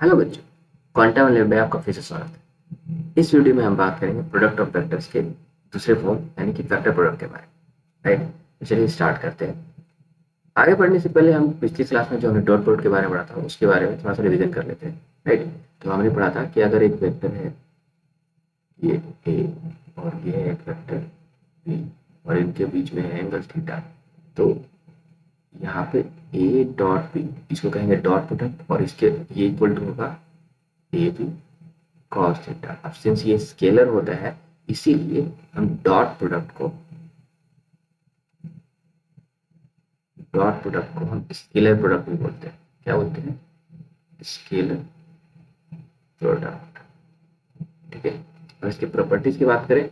Hello बच्चों, quantum lab में आपका फिर से स्वागत है। इस वीडियो में हम बात करेंगे प्रोडक्ट ऑफ वेक्टर्स के दूसरे फॉर्म यानी कि वेक्टर प्रोडक्ट के बारे में। राइट, तो चलिए स्टार्ट करते हैं। आगे बढ़ने से पहले हम पिछली क्लास में जो हमने डॉट प्रोडक्ट के बारे में पढ़ा था उसके बारे में थोड़ा सा रिवीजन कर लेते हैं। राइट, तो हमने पढ़ा था कि अगर एक वेक्टर है ये ए और ये है एक वेक्टर बी और इनके बीच में है एंगल थीटा, तो यहाँ पे ए डॉट बी इसको कहेंगे डॉट प्रोडक्ट और इसके ये इक्वल टू होगा ए बी कॉस थीटा। अब सिंस ये स्केलर होता है इसीलिए हम डॉट प्रोडक्ट को हम स्केलर प्रोडक्ट भी बोलते हैं। क्या बोलते हैं? Scalar product. ठीक है, और इसके प्रॉपर्टीज की बात करें,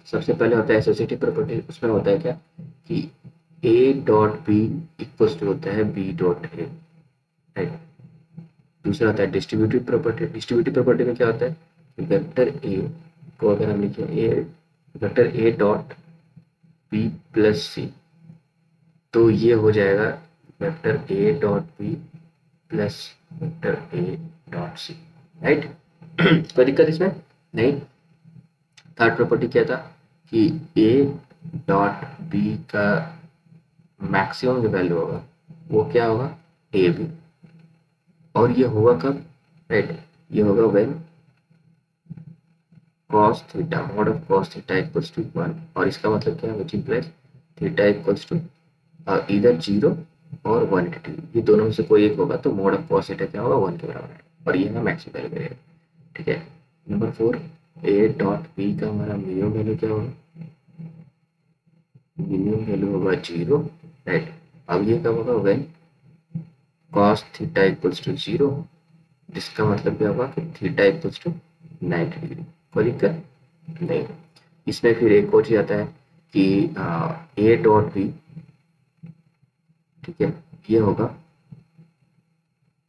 सबसे पहले होता है एसोसिएटिव प्रॉपर्टी। उसमें होता है क्या कि A dot B equals to होता है बी डॉट ए। राइट, दूसरा होता है डिस्ट्रीब्यूटिव प्रॉपर्टी। डिस्ट्रीब्यूटिव प्रॉपर्टी में क्या होता है कि वेक्टर ए को अगर हम लिखें A vector A dot B plus C, तो ये हो जाएगा vector A dot B plus vector A dot C. Right, कोई दिक्कत इसमें नहीं। थर्ड प्रॉपर्टी क्या था कि ए डॉट बी का मैक्सिमम जो वैल्यू होगा वो क्या होगा? A B. और ये होगा कब? राइट, ये होगा when cos theta mod of cos theta equals to 1। और इसका मतलब क्या है? विच इम्प्लाइज थीटा इक्वल्स टू इधर 0 और 180 डिग्री, ये दोनों में से कोई एक होगा तो मॉड ऑफ cos थीटा क्या होगा? 1 के बराबर है और ये है मैक्सिमम वैल्यू करेगा। ठीक है, नंबर 4 ए डॉट बी का हमारा मिनिमम वैल्यू क्या होगा? मिनिमम वैल्यू होगा 0। राइट, अब ये कब होगा? When cos theta equals to 0, जिसका मतलब क्या होगा कि थीटा इक्वल्स टू 90 डिग्री। कोई दिक्कत नहीं। इसमें फिर एक और चीज आता है कि ए डॉट बी, ठीक है, ये होगा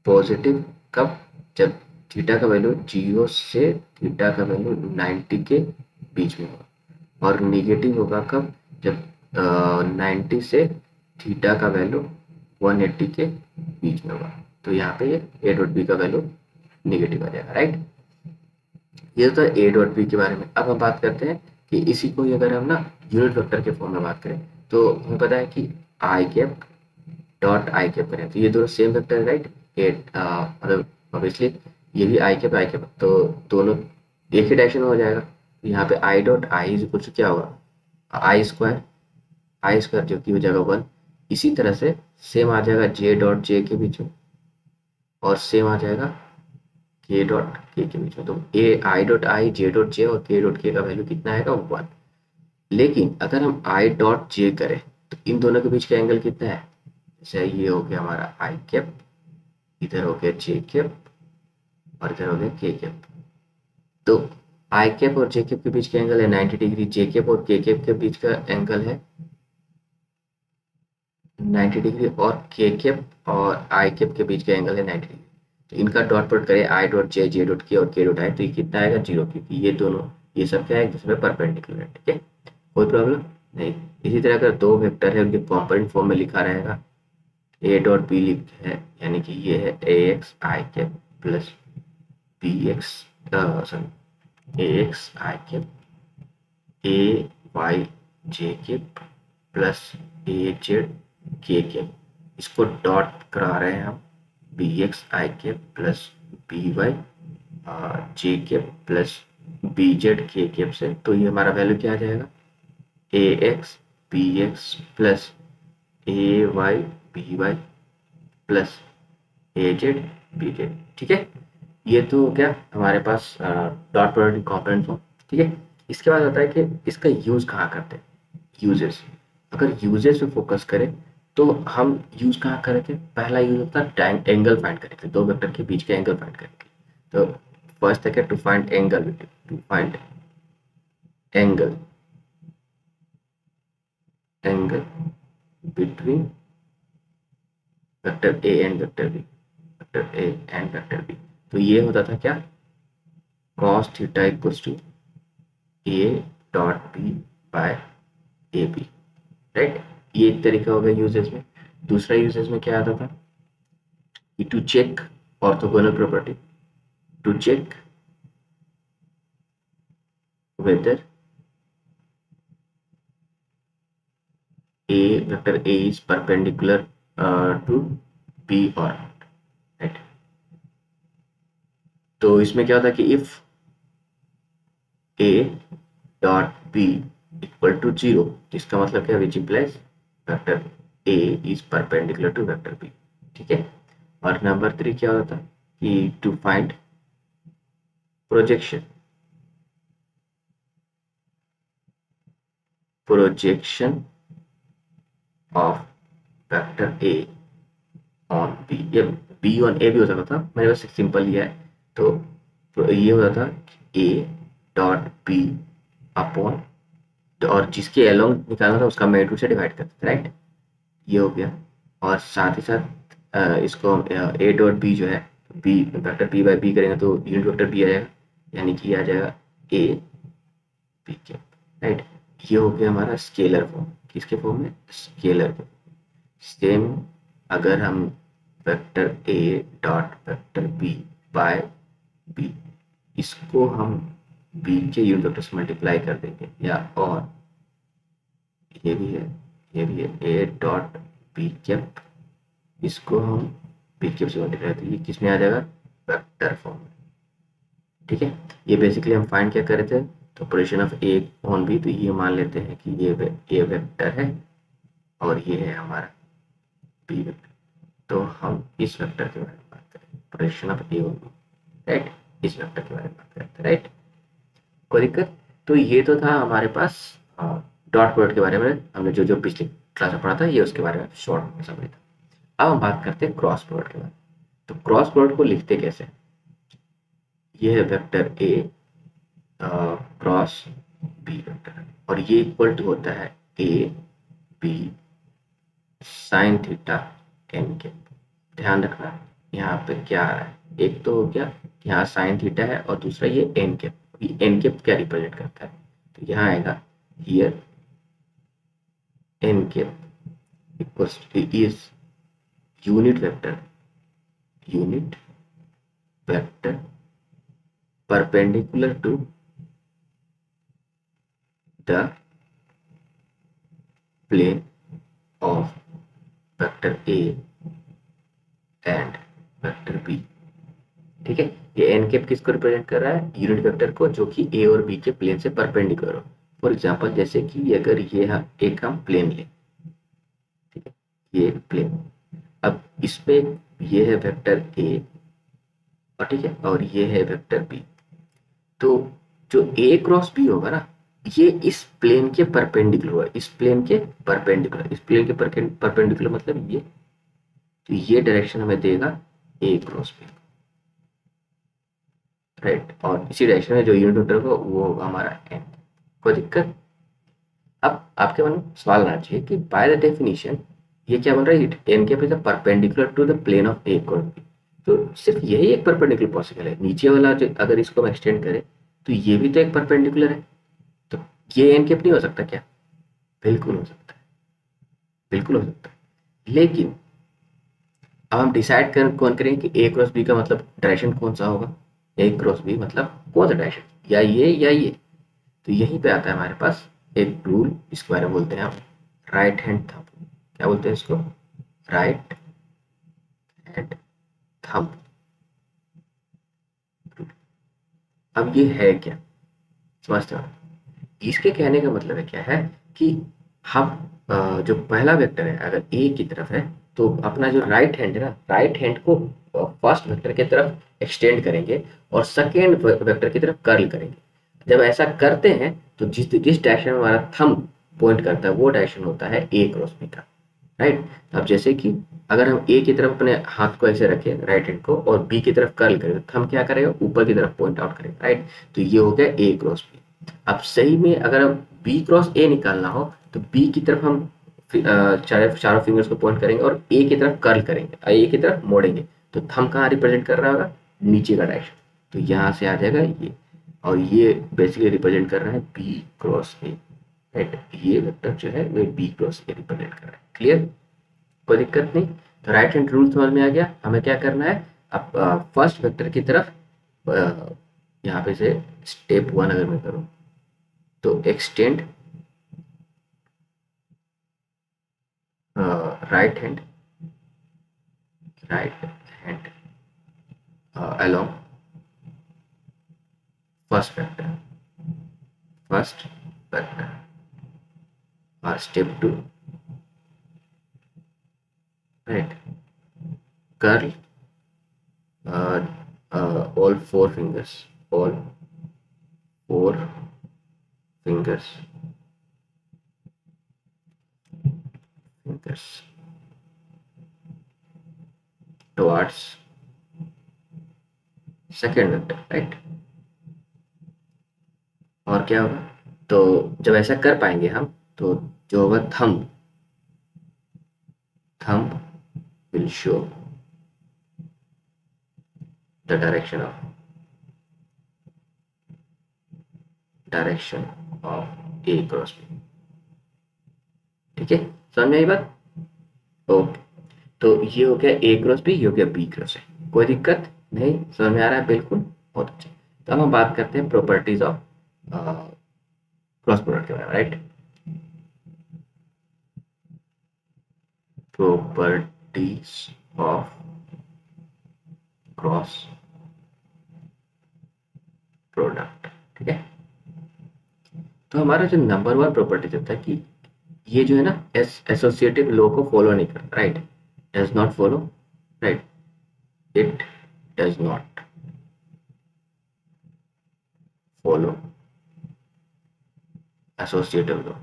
पॉजिटिव कब? जब थीटा का वैल्यू 0 से थीटा का वैल्यू 90 के बीच में होगा। और निगेटिव होगा कब? जब 90 से थीटा का वैल्यू 180 के बीच में होगा। तो यहाँ पे ये ए डॉट बी का वैल्यू निगेटिव आ जाएगा। राइट, ये तो ए डॉट बी के बारे में। अब हम बात करते हैं कि इसी को अगर हम ना यूनिट वेक्टर के फॉर्म में बात करें तो हमें पता है कि आई कैप डॉट आई कैप करें तो ये दोनों सेम वेक्टर है। राइट, मतलब ऑब्वियसली ये भी आई कैप तो दोनों एक ही डायरेक्शन में हो जाएगा। तो यहाँ पे आई डॉट आई कुछ क्या होगा? आई स्क्वायर जो कि हो जाएगा 1। इसी तरह से सेम आ जाएगा जे डॉट जे के बीच में और सेम आ जाएगा के डॉट के बीच में। तो ए I dot I J dot J और के डॉट के का वैल्यू कितना आएगा? 1। लेकिन अगर हम आई डॉट जे करें तो इन दोनों के बीच का एंगल कितना है? जैसे ये हो गया हमारा आई कैप, इधर हो गया जे कैप और इधर हो गया के कैप। तो आई कैप और जे कैप के बीच का एंगल है 90 डिग्री, जे कैप और के कैप के बीच का एंगल है 90 डिग्री और के कैप और आई कैप के बीच का एंगल है 90 डिग्री। तो इनका डॉट प्रोडक्ट करें I dot J J dot के और के डॉट आई, तो ये कितना आएगा? 0, क्योंकि ये दोनों ये सब क्या है? एक दूसरे में परपेंडिकुलर है। ठीक है, कोई प्रॉब्लम नहीं। इसी तरह अगर दो वेक्टर है उनके कॉम्पोनेंट फॉर्म में लिखा रहेगा, ए डॉट बी लिख है यानी कि ये है A X I cap plus B X sorry A X I cap A Y J cap plus A Z K cap. इसको डॉट करा रहे हैं हम B X I cap plus B Y J cap plus B Z K cap से। तो ये हमारा value क्या आ जाएगा? A X B X plus A Y B Y plus A Z B Z. ठीक है, ये तो क्या हमारे पास डॉट प्रोडक्ट कॉम्पोनेंट फॉर्म। ठीक है, इसके बाद होता है कि इसका यूज कहाँ करते हैं? यूजेस, अगर यूजेस पे फोकस करें तो हम यूज कहाँ करे थे? पहला यूज होता है एंगल फाइंड करे थे, दो वेक्टर के बीच के एंगल फाइंड करेंगे। तो फर्स्ट है क्या? To find angle, to find angle angle between vector A and vector B, vector A and vector B. तो ये होता था क्या? cos theta equals to A dot B by A B. Right, ये एक तरीका हो गया यूजेस में। दूसरा यूसेज में क्या आता था कि to check orthogonal property, to check whether A vector A is perpendicular to B or not, right? तो इसमें क्या होता है कि if A dot B equal to 0, इसका मतलब क्या, which implies vector A is perpendicular to vector B, ठीक है। और नंबर 3 क्या होता था कि to find projection, projection of vector A on B, ये बी ऑन ए भी हो सकता था, मेरे पास सिंपल ही है। तो ये होता था ए डॉट बी अपॉन, और जिसके एलोंग निकालना था उसका मैग्नीट्यूड से डिवाइड करते थे, राइट, ये हो गया। और साथ ही साथ इसको ए डॉट बी जो है, B vector B by B करेंगे तो यूनिट वेक्टर बी आ जाएगा, यानी कि आ जाएगा ए बी के, राइट। ये हो गया हमारा स्केलर फॉर्म, किसके फॉर्म में, स्केलर फॉर्म। सेम अगर हम vector A dot vector B by B, इसको हम बी के यूनिट वेक्टर से मल्टीप्लाई कर देंगे, या और ये भी है, ये भी है ए डॉट बी कैप, इसको हम बी कैप से मल्टीप्लाई करते हैं, ये किसमें आ जाएगा, वेक्टर फॉर्म में, ठीक है। ये बेसिकली हम फाइंड क्या कर रहे थे, तो position of A on B, तो ये मान लेते हैं कि ये ए वेक्टर है और ये है हमारा बी वेक्टर। तो हम इस वेक्टर के बारे में बात करें, position of A on B, right, इस वेक्टर के बारे में बात करते हैं, राइट। कोई दिक्कत। तो ये तो था हमारे पास डॉट प्रोडक्ट के बारे में, हमने जो जो पिछले क्लास में पढ़ा था, ये उसके बारे में शॉर्ट में समझ था। अब हम बात करते हैं क्रॉस प्रोडक्ट के बारे में। तो क्रॉस प्रोडक्ट को लिखते कैसे, ये है vector A cross B vector, और ये इक्वल टू होता है A B sine theta N के। ध्यान रखना यहाँ पे क्या आ रहा है, एक तो हो गया यहाँ साइन थीटा है और दूसरा ये एन के। एन के क्या रिप्रेजेंट करता है, तो यहाँ आएगा हियर एन के equals two is unit vector perpendicular to the plane of vector A and vector B, ठीक है। ये एन कैप किसको रिप्रेजेंट कर रहा है, यूनिट वेक्टर को, जो कि ए और बी के प्लेन से परपेंडिकुलर हो। फॉर एग्जांपल जैसे कि अगर ये एक हम प्लेन लें, ठीक है, ये प्लेन, अब इस पे ये है वेक्टर ए और ठीक है, और ये है वेक्टर बी। तो जो ए क्रॉस बी होगा ना, ये इस प्लेन के परपेंडिकुलर होगा, इस प्लेन के परपेंडिकुलर, इस प्लेन के परपेंडिकुलर मतलब ये, तो ये डायरेक्शन हमें देगा ए क्रॉस बी, राइट। और इसी डायरेक्शन में जो यूनिट वेक्टर को वो हमारा एन। कोई दिक्कत। अब आपके मन में सवाल आना चाहिए कि बाय द डेफिनेशन ये क्या बोल रहा है, N cap is perpendicular to the plane of A cross B. तो सिर्फ यही एक परपेंडिकुलर पॉसिबल है, नीचे वाला जो अगर इसको हम एक्सटेंड करें तो ये भी तो एक परपेंडिकुलर है, तो ये एन कैप नहीं हो सकता क्या, बिल्कुल हो सकता है, बिल्कुल हो सकता है। लेकिन अब हम डिसाइड कौन करें कि ए क्रॉस बी का मतलब डायरेक्शन कौन सा होगा, ए क्रॉस बी मतलब कौन सा डायरेक्शन, या ये। तो यहीं पे आता है हमारे पास एक रूल, इसके बारे में बोलते हैं हम राइट हैंड थंब। क्या बोलते हैं इसको, राइट हैंड थंब। अब ये है क्या, समझते हो, इसके कहने का मतलब है क्या है कि हम जो पहला वेक्टर है अगर ए की तरफ है, तो अपना जो राइट हैंड है ना, राइट हैंड को फर्स्ट वेक्टर की तरफ एक्सटेंड करेंगे और सेकेंड वेक्टर की तरफ कर्ल करेंगे। जब ऐसा करते हैं तो जिस डायरेक्शन में हमारा थंब पॉइंट करता है वो डायरेक्शन होता है ए क्रॉस बी का, राइट। अब जैसे कि अगर हम ए की तरफ अपने हाथ को ऐसे रखें राइट हैंड को और बी की तरफ कर्ल करें, तो थंब क्या करेगा, ऊपर की तरफ पॉइंट आउट करेगा, राइट। तो ये हो गया ए क्रॉस बी। अब सही में अगर हम बी क्रॉस ए निकालना हो तो बी की तरफ हम चारों फिंगर्स को पॉइंट करेंगे और ए की तरफ कर्ल करेंगे, ए की तरफ मोड़ेंगे, तो थंब कहाँ रिप्रेजेंट कर रहा होगा, नीचे का डायरेक्शन, तो यहाँ से आ जाएगा ये, और ये बेसिकली रिप्रेजेंट कर रहा है बी क्रॉस ए, राइट। ये वेक्टर जो है वो बी क्रॉस ए रिप्रेजेंट कर रहा है, क्लियर। कोई दिक्कत नहीं। तो राइट हैंड रूल समझ में आ गया। हमें क्या करना है, अब फर्स्ट वेक्टर की तरफ यहाँ पे से स्टेप 1 अगर मैं करूँ तो extend right hand along first vector or step 2, right, curl all four fingers towards second vector, right। और क्या होगा, तो जब ऐसा कर पाएंगे हम तो जो होगा thumb will show the direction of A cross B। ठीक है, समझ में आई बात। ओके, तो ये हो गया A क्रॉस B, ये हो गया B क्रॉस A। कोई दिक्कत नहीं, समझ में आ रहा है, बिल्कुल, बहुत अच्छा। तो अब हम बात करते हैं प्रॉपर्टीज ऑफ क्रॉस प्रोडक्ट के बारे में, right. Properties of cross product, ठीक है। तो हमारा जो नंबर 1 प्रॉपर्टी होता है कि ये जो है ना एसोसिएटिव लॉ को फॉलो नहीं करता, right, does not follow, right, it does not follow associative law.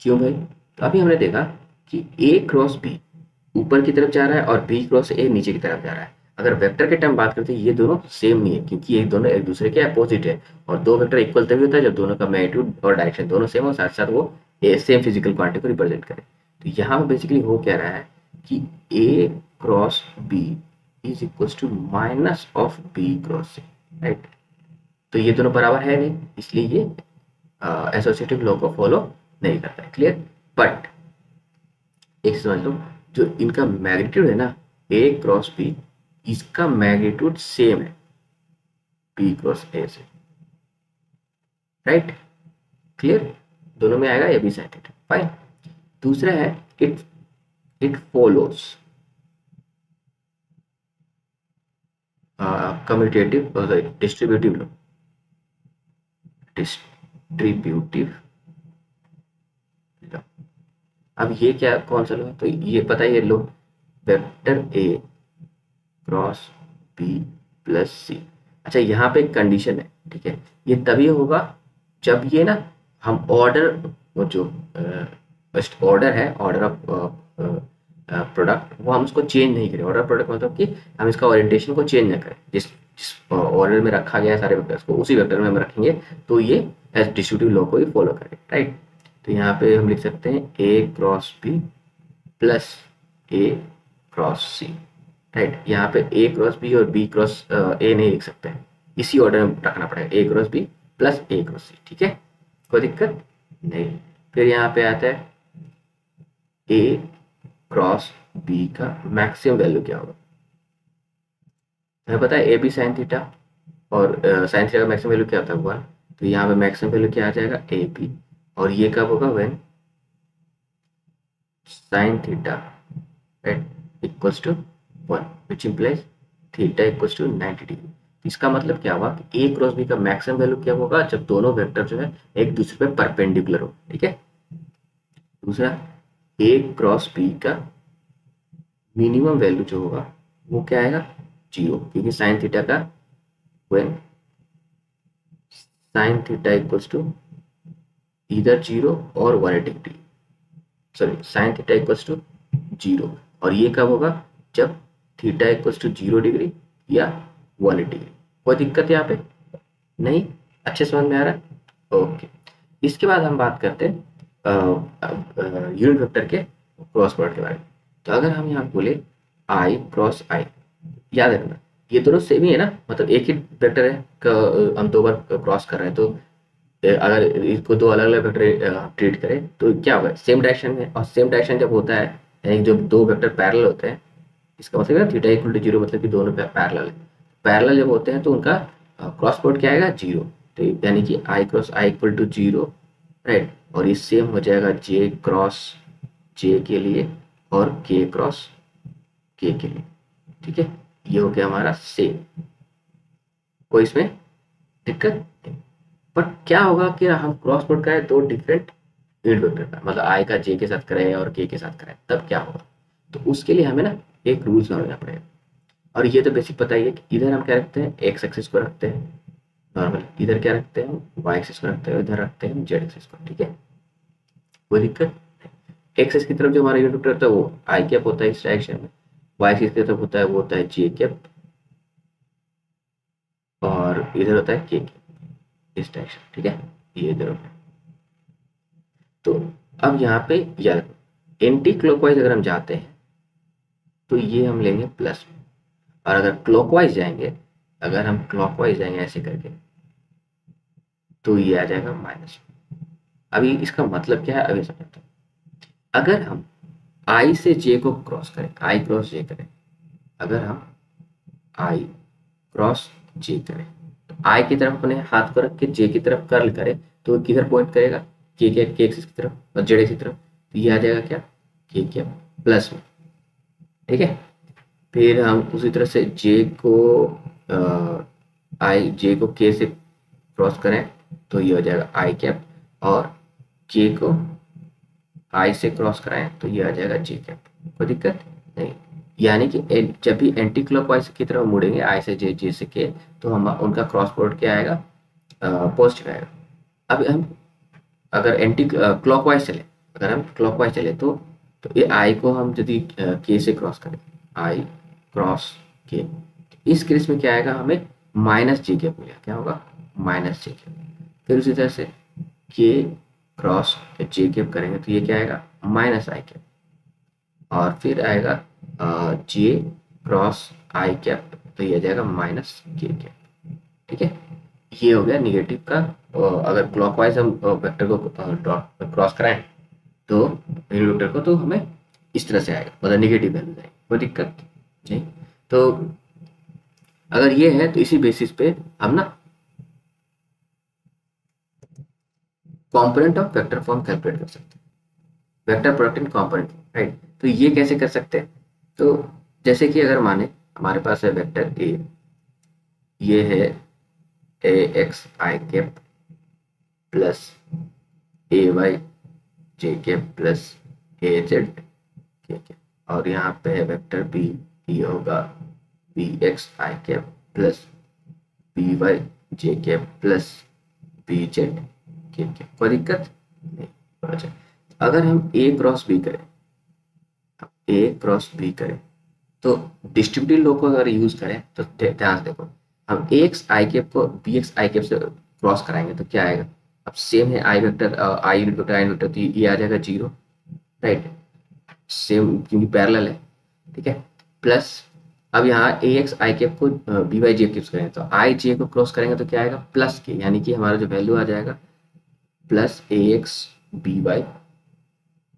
क्यों भाई, तो अभी हमने देखा कि ए क्रॉस बी ऊपर की तरफ जा रहा है और बी क्रॉस ए नीचे की तरफ जा रहा है। अगर वेक्टर के टर्म बात करते हैं ये दोनों सेम नहीं है, क्योंकि ये दोनों एक दूसरे के अपोजिट है। और दो वेक्टर इक्वल तभी होता है जब दोनों का मैग्नीट्यूड और डायरेक्शन दोनों सेम और साथ साथ वो सेम फिजिकल क्वांटिटी को रिप्रेजेंट करे। तो यहाँ पे बेसिकली हो क्या रहा है कि A cross B is equal to minus of B cross A, right. तो ये दोनों बराबर है नहीं, इसलिए ये एसोसिएटिव लॉ को फॉलो नहीं करता है। क्लियर। बट एक समझ लो, जो इनका मैग्नीट्यूड है ना ए क्रॉस बी, इसका मैग्नीट्यूड सेम है बी क्रॉस ए से, राइट। क्लियर, दोनों में आएगा, ये भी साइन थीटा, फाइन। दूसरा है it follows commutative distributive law, अब ये क्या कौन सा लो है, तो ये पता है, ये लो vector A cross B plus C. अच्छा, यहाँ पे एक कंडीशन है, ठीक है, ये तभी होगा जब ये ना हम ऑर्डर, वो जो ऑर्डर है, ऑर्डर ऑफ प्रोडक्ट, वो हम उसको चेंज नहीं करें। ऑर्डर प्रोडक्ट मतलब कि हम इसका ओरिएंटेशन को चेंज ना करें, जिस ऑर्डर में रखा गया है सारे वेक्टर्स को उसी वेक्टर में हम रखेंगे, तो ये एज डिस्ट्रीब्यूटिव लॉ को ही फॉलो करें, राइट। तो यहाँ पे हम लिख सकते हैं A cross B plus A cross C, right. यहाँ पे ए क्रॉस बी और बी क्रॉस ए नहीं लिख सकते हैं, इसी ऑर्डर में रखना पड़ेगा, ए क्रॉस बी प्लस ए क्रॉस सी, ठीक है, कोई दिक्कत नहीं। फिर यहाँ पे आता है ए क्रॉस बी का मैक्सिमम वैल्यू क्या होगा। हमें पता है ए बी साइन थीटा, और साइन थीटा का मैक्सिमम वैल्यू क्या होता है 1। तो यहाँ पे मैक्सिमम वैल्यू क्या आ जाएगा, ए बी, और ये कब होगा, when sine theta equals to 1 which implies theta equals to 90 degree. इसका मतलब क्या हुआ कि ए क्रॉस बी का मैक्सिमम वैल्यू क्या होगा, जब दोनों वेक्टर जो है एक दूसरे पे परपेंडिकुलर हो, ठीक है। दूसरा, ए क्रॉस बी का मिनिमम वैल्यू जो होगा वो क्या आएगा, 0, क्योंकि साइन थीटा का when sine theta equals to इधर 0 और 180 degree, sorry, sine theta equals to 0, और ये कब होगा, जब थीटा इक्वल्स टू 0 डिग्री या 180 डिग्री। कोई दिक्कत यहाँ पे नहीं, अच्छे समझ में आ रहा है, ओके। इसके बाद हम बात करते हैं यूनिट वेक्टर के क्रॉस प्रोडक्ट के बारे में। तो अगर हम यहाँ बोले आई क्रॉस आई, याद रखना ये दोनों सेम ही है ना, मतलब एक ही वेक्टर है, हम 2 बार क्रॉस कर रहे हैं, तो अगर इसको दो अलग अलग वेक्टर ट्रीट करें तो क्या होगा, सेम डायरेक्शन में, और सेम डायरेक्शन जब होता है यानी जब दो वेक्टर पैरेलल होते हैं, इसका मतलब है थीटा इक्वल टू जीरो, मतलब कि दोनों पैरेलल है। पैरेलल जब होते हैं तो उनका क्रॉस प्रोडक्ट क्या आएगा, जीरो। तो यानी कि I cross I equal to zero, right. और ये सेम हो जाएगा जे क्रॉस जे के लिए और के क्रॉस के लिए, ठीक है। ये हो गया हमारा सेम, कोई इसमें दिक्कत नहीं। बट क्या होगा कि हम क्रॉस प्रोडक्ट करें दो डिफरेंट यूनिट वेक्टर का, मतलब आई का जे के साथ करें और के साथ करें, तब क्या होगा। तो उसके लिए हमें ना एक रूल समझना पड़ेगा। और ये तो बेसिक पता ही है कि इधर हम क्या रखते हैं, एक्स एक्सिस को रखते हैं नॉर्मल, इधर क्या रखते हैं, वाई एक्सिस को रखते हैं, इधर रखते हैं जेड एक्सिस को, ठीक है। कोई दिक्कत, एक्स एक्सिस की तरफ जो हमारा यूनिट वेक्टर होता है वो आई कैप होता है इस डायरेक्शन में, वाई एक्सिस की तरफ होता है वो होता है जे कैप, और इधर होता है के इस डायरेक्शन, ठीक है। ये इधर होता है। तो अब यहाँ पे यार एंटी क्लॉकवाइज अगर हम जाते हैं तो ये हम लेंगे प्लस में, और अगर क्लॉकवाइज जाएंगे, अगर हम क्लॉकवाइज जाएंगे ऐसे करके तो ये आ जाएगा माइनस में। अभी इसका मतलब क्या है अभी समझते हैं। अगर हम आई से जे को क्रॉस करें, आई क्रॉस जे करें, अगर हम आई क्रॉस जे करें तो आई की तरफ अपने हाथ को रख के जे की तरफ कर्ल करें तो किधर पॉइंट करेगा, के एक्सिस की तरफ और जेड एक्सिस की तरफ। तो ये आ जाएगा क्या, के प्लस में, ठीक है। फिर हम उसी तरह से जे को आई जे को के से क्रॉस करें तो ये हो जाएगा आई कैप, और के को आई से क्रॉस कराएं तो ये आ जाएगा जे कैप। कोई दिक्कत नहीं, यानी कि जब भी एंटी क्लॉकवाइज की तरफ मुड़ेंगे आई से जे, जे से के, तो हम उनका क्रॉस प्रोडक्ट क्या आएगा, पॉजिटिव आएगा। अब हम अगर एंटी क्लॉकवाइज चले, अगर हम क्लॉकवाइज चले तो ये आई को हम यदि के से क्रॉस करें, आई क्रॉस के, इस केस में क्या आएगा, हमें माइनस जे कैप मिलेगा, क्या होगा, माइनस जे कैप। फिर उसी तरह से के क्रॉस जे कैप करेंगे तो ये क्या आएगा, माइनस आई कैप, और फिर आएगा जे क्रॉस आई कैप तो ये आ जाएगा माइनस के कैप, ठीक है। ये हो गया निगेटिव का। अगर क्लॉकवाइज हम वेक्टर को क्रॉस कराएं तो यूनिट वेक्टर को, तो हमें इस तरह से आएगा, मतलब निगेटिव वैल्यू आएगी, कोई दिक्कत नहीं। तो अगर ये है तो इसी बेसिस पे हम ना component of vector form calculate कर सकते हैं, vector product in component, right. तो ये कैसे कर सकते हैं, तो जैसे कि अगर माने हमारे पास है वेक्टर ए, ये है A X I cap plus A Y J cap plus A Z K cap, और यहाँ पे है वेक्टर बी, ये होगा B X I cap plus B Y J cap plus B Z K cap. कोई दिक्कत नहीं। अच्छा, अगर हम ए क्रॉस बी करें, ए क्रॉस बी करें तो डिस्ट्रीब्यूटिव लॉ को अगर यूज करें तो ध्यान से देखो, हम ए एक्स आई कैप को बी एक्स आई कैप से क्रॉस कराएंगे तो क्या आएगा, अब सेम है I vector I unit vector I vector, तो ये आ जाएगा जीरो, राइट, सेम क्योंकि पैरेलल है, ठीक है। प्लस अब यहाँ ए एक्स आई कैप को बी वाई जे कैप करेंगे तो आई जे को क्रॉस करेंगे तो क्या आएगा, प्लस के, यानी कि हमारा जो वैल्यू आ जाएगा प्लस ए एक्स बी वाई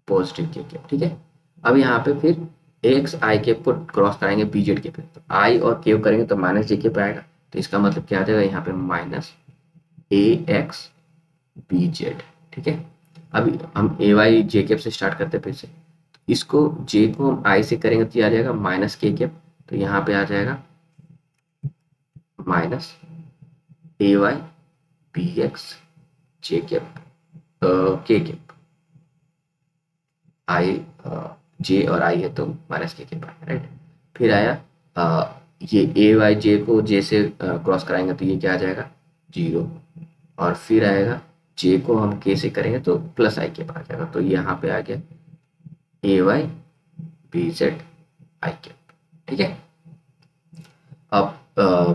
पॉजिटिव के कैप, ठीक है। अब यहाँ पे फिर एक्स आई कैप को क्रॉस कराएंगे बी जेड के पे, तो आई और केप करेंगे तो माइनस जे के पे आएगा, तो इसका मतलब क्या आ जाएगा यहाँ पे माइनस ए एक्स बी जेड, ठीक है। अभी हम ए वाई जे कैप से स्टार्ट करते हैं फिर से, तो इसको जे को हम आई से करेंगे तो ये आ जाएगा माइनस के कैप, तो यहाँ पे आ जाएगा माइनस ए वाई बी एक्स जे कैप के कैप, आई जे और आई है तो माइनस के कैप, राइट। फिर आया ये ए वाई जे को जे से क्रॉस कराएंगे तो ये क्या आ जाएगा, जीरो, और फिर आएगा जे को हम के से करेंगे तो प्लस आई कैप आ जाएगा, तो यहाँ पे आ गया A Y B Z I cap, ठीक है। अब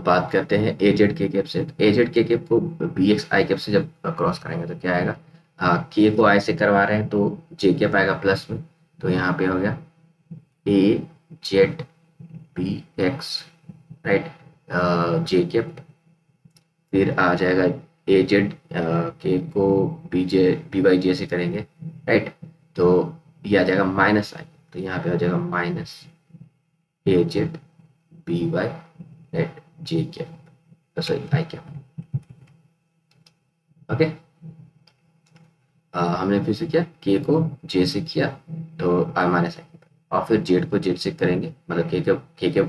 बात करते हैं ए जेड के कैप से, ए जेड के कैप को बी एक्स आई कैप से जब क्रॉस करेंगे तो क्या आएगा, के को आई से करवा रहे हैं तो जे कैप आएगा प्लस में, तो यहाँ पे हो गया ए Z B x, right, J cap, फिर आ जाएगा ए जेड के को बी जे बी बाई जे से करेंगे, राइट, तो ये आ जाएगा माइनस आई, तो यहाँ पे आ जाएगा minus A Z B by right J cap, sorry I cap. Okay, हमने फिर से किया के को जे से किया तो आई माइनस आई, और फिर जेड को जेड से करेंगे, मतलब के को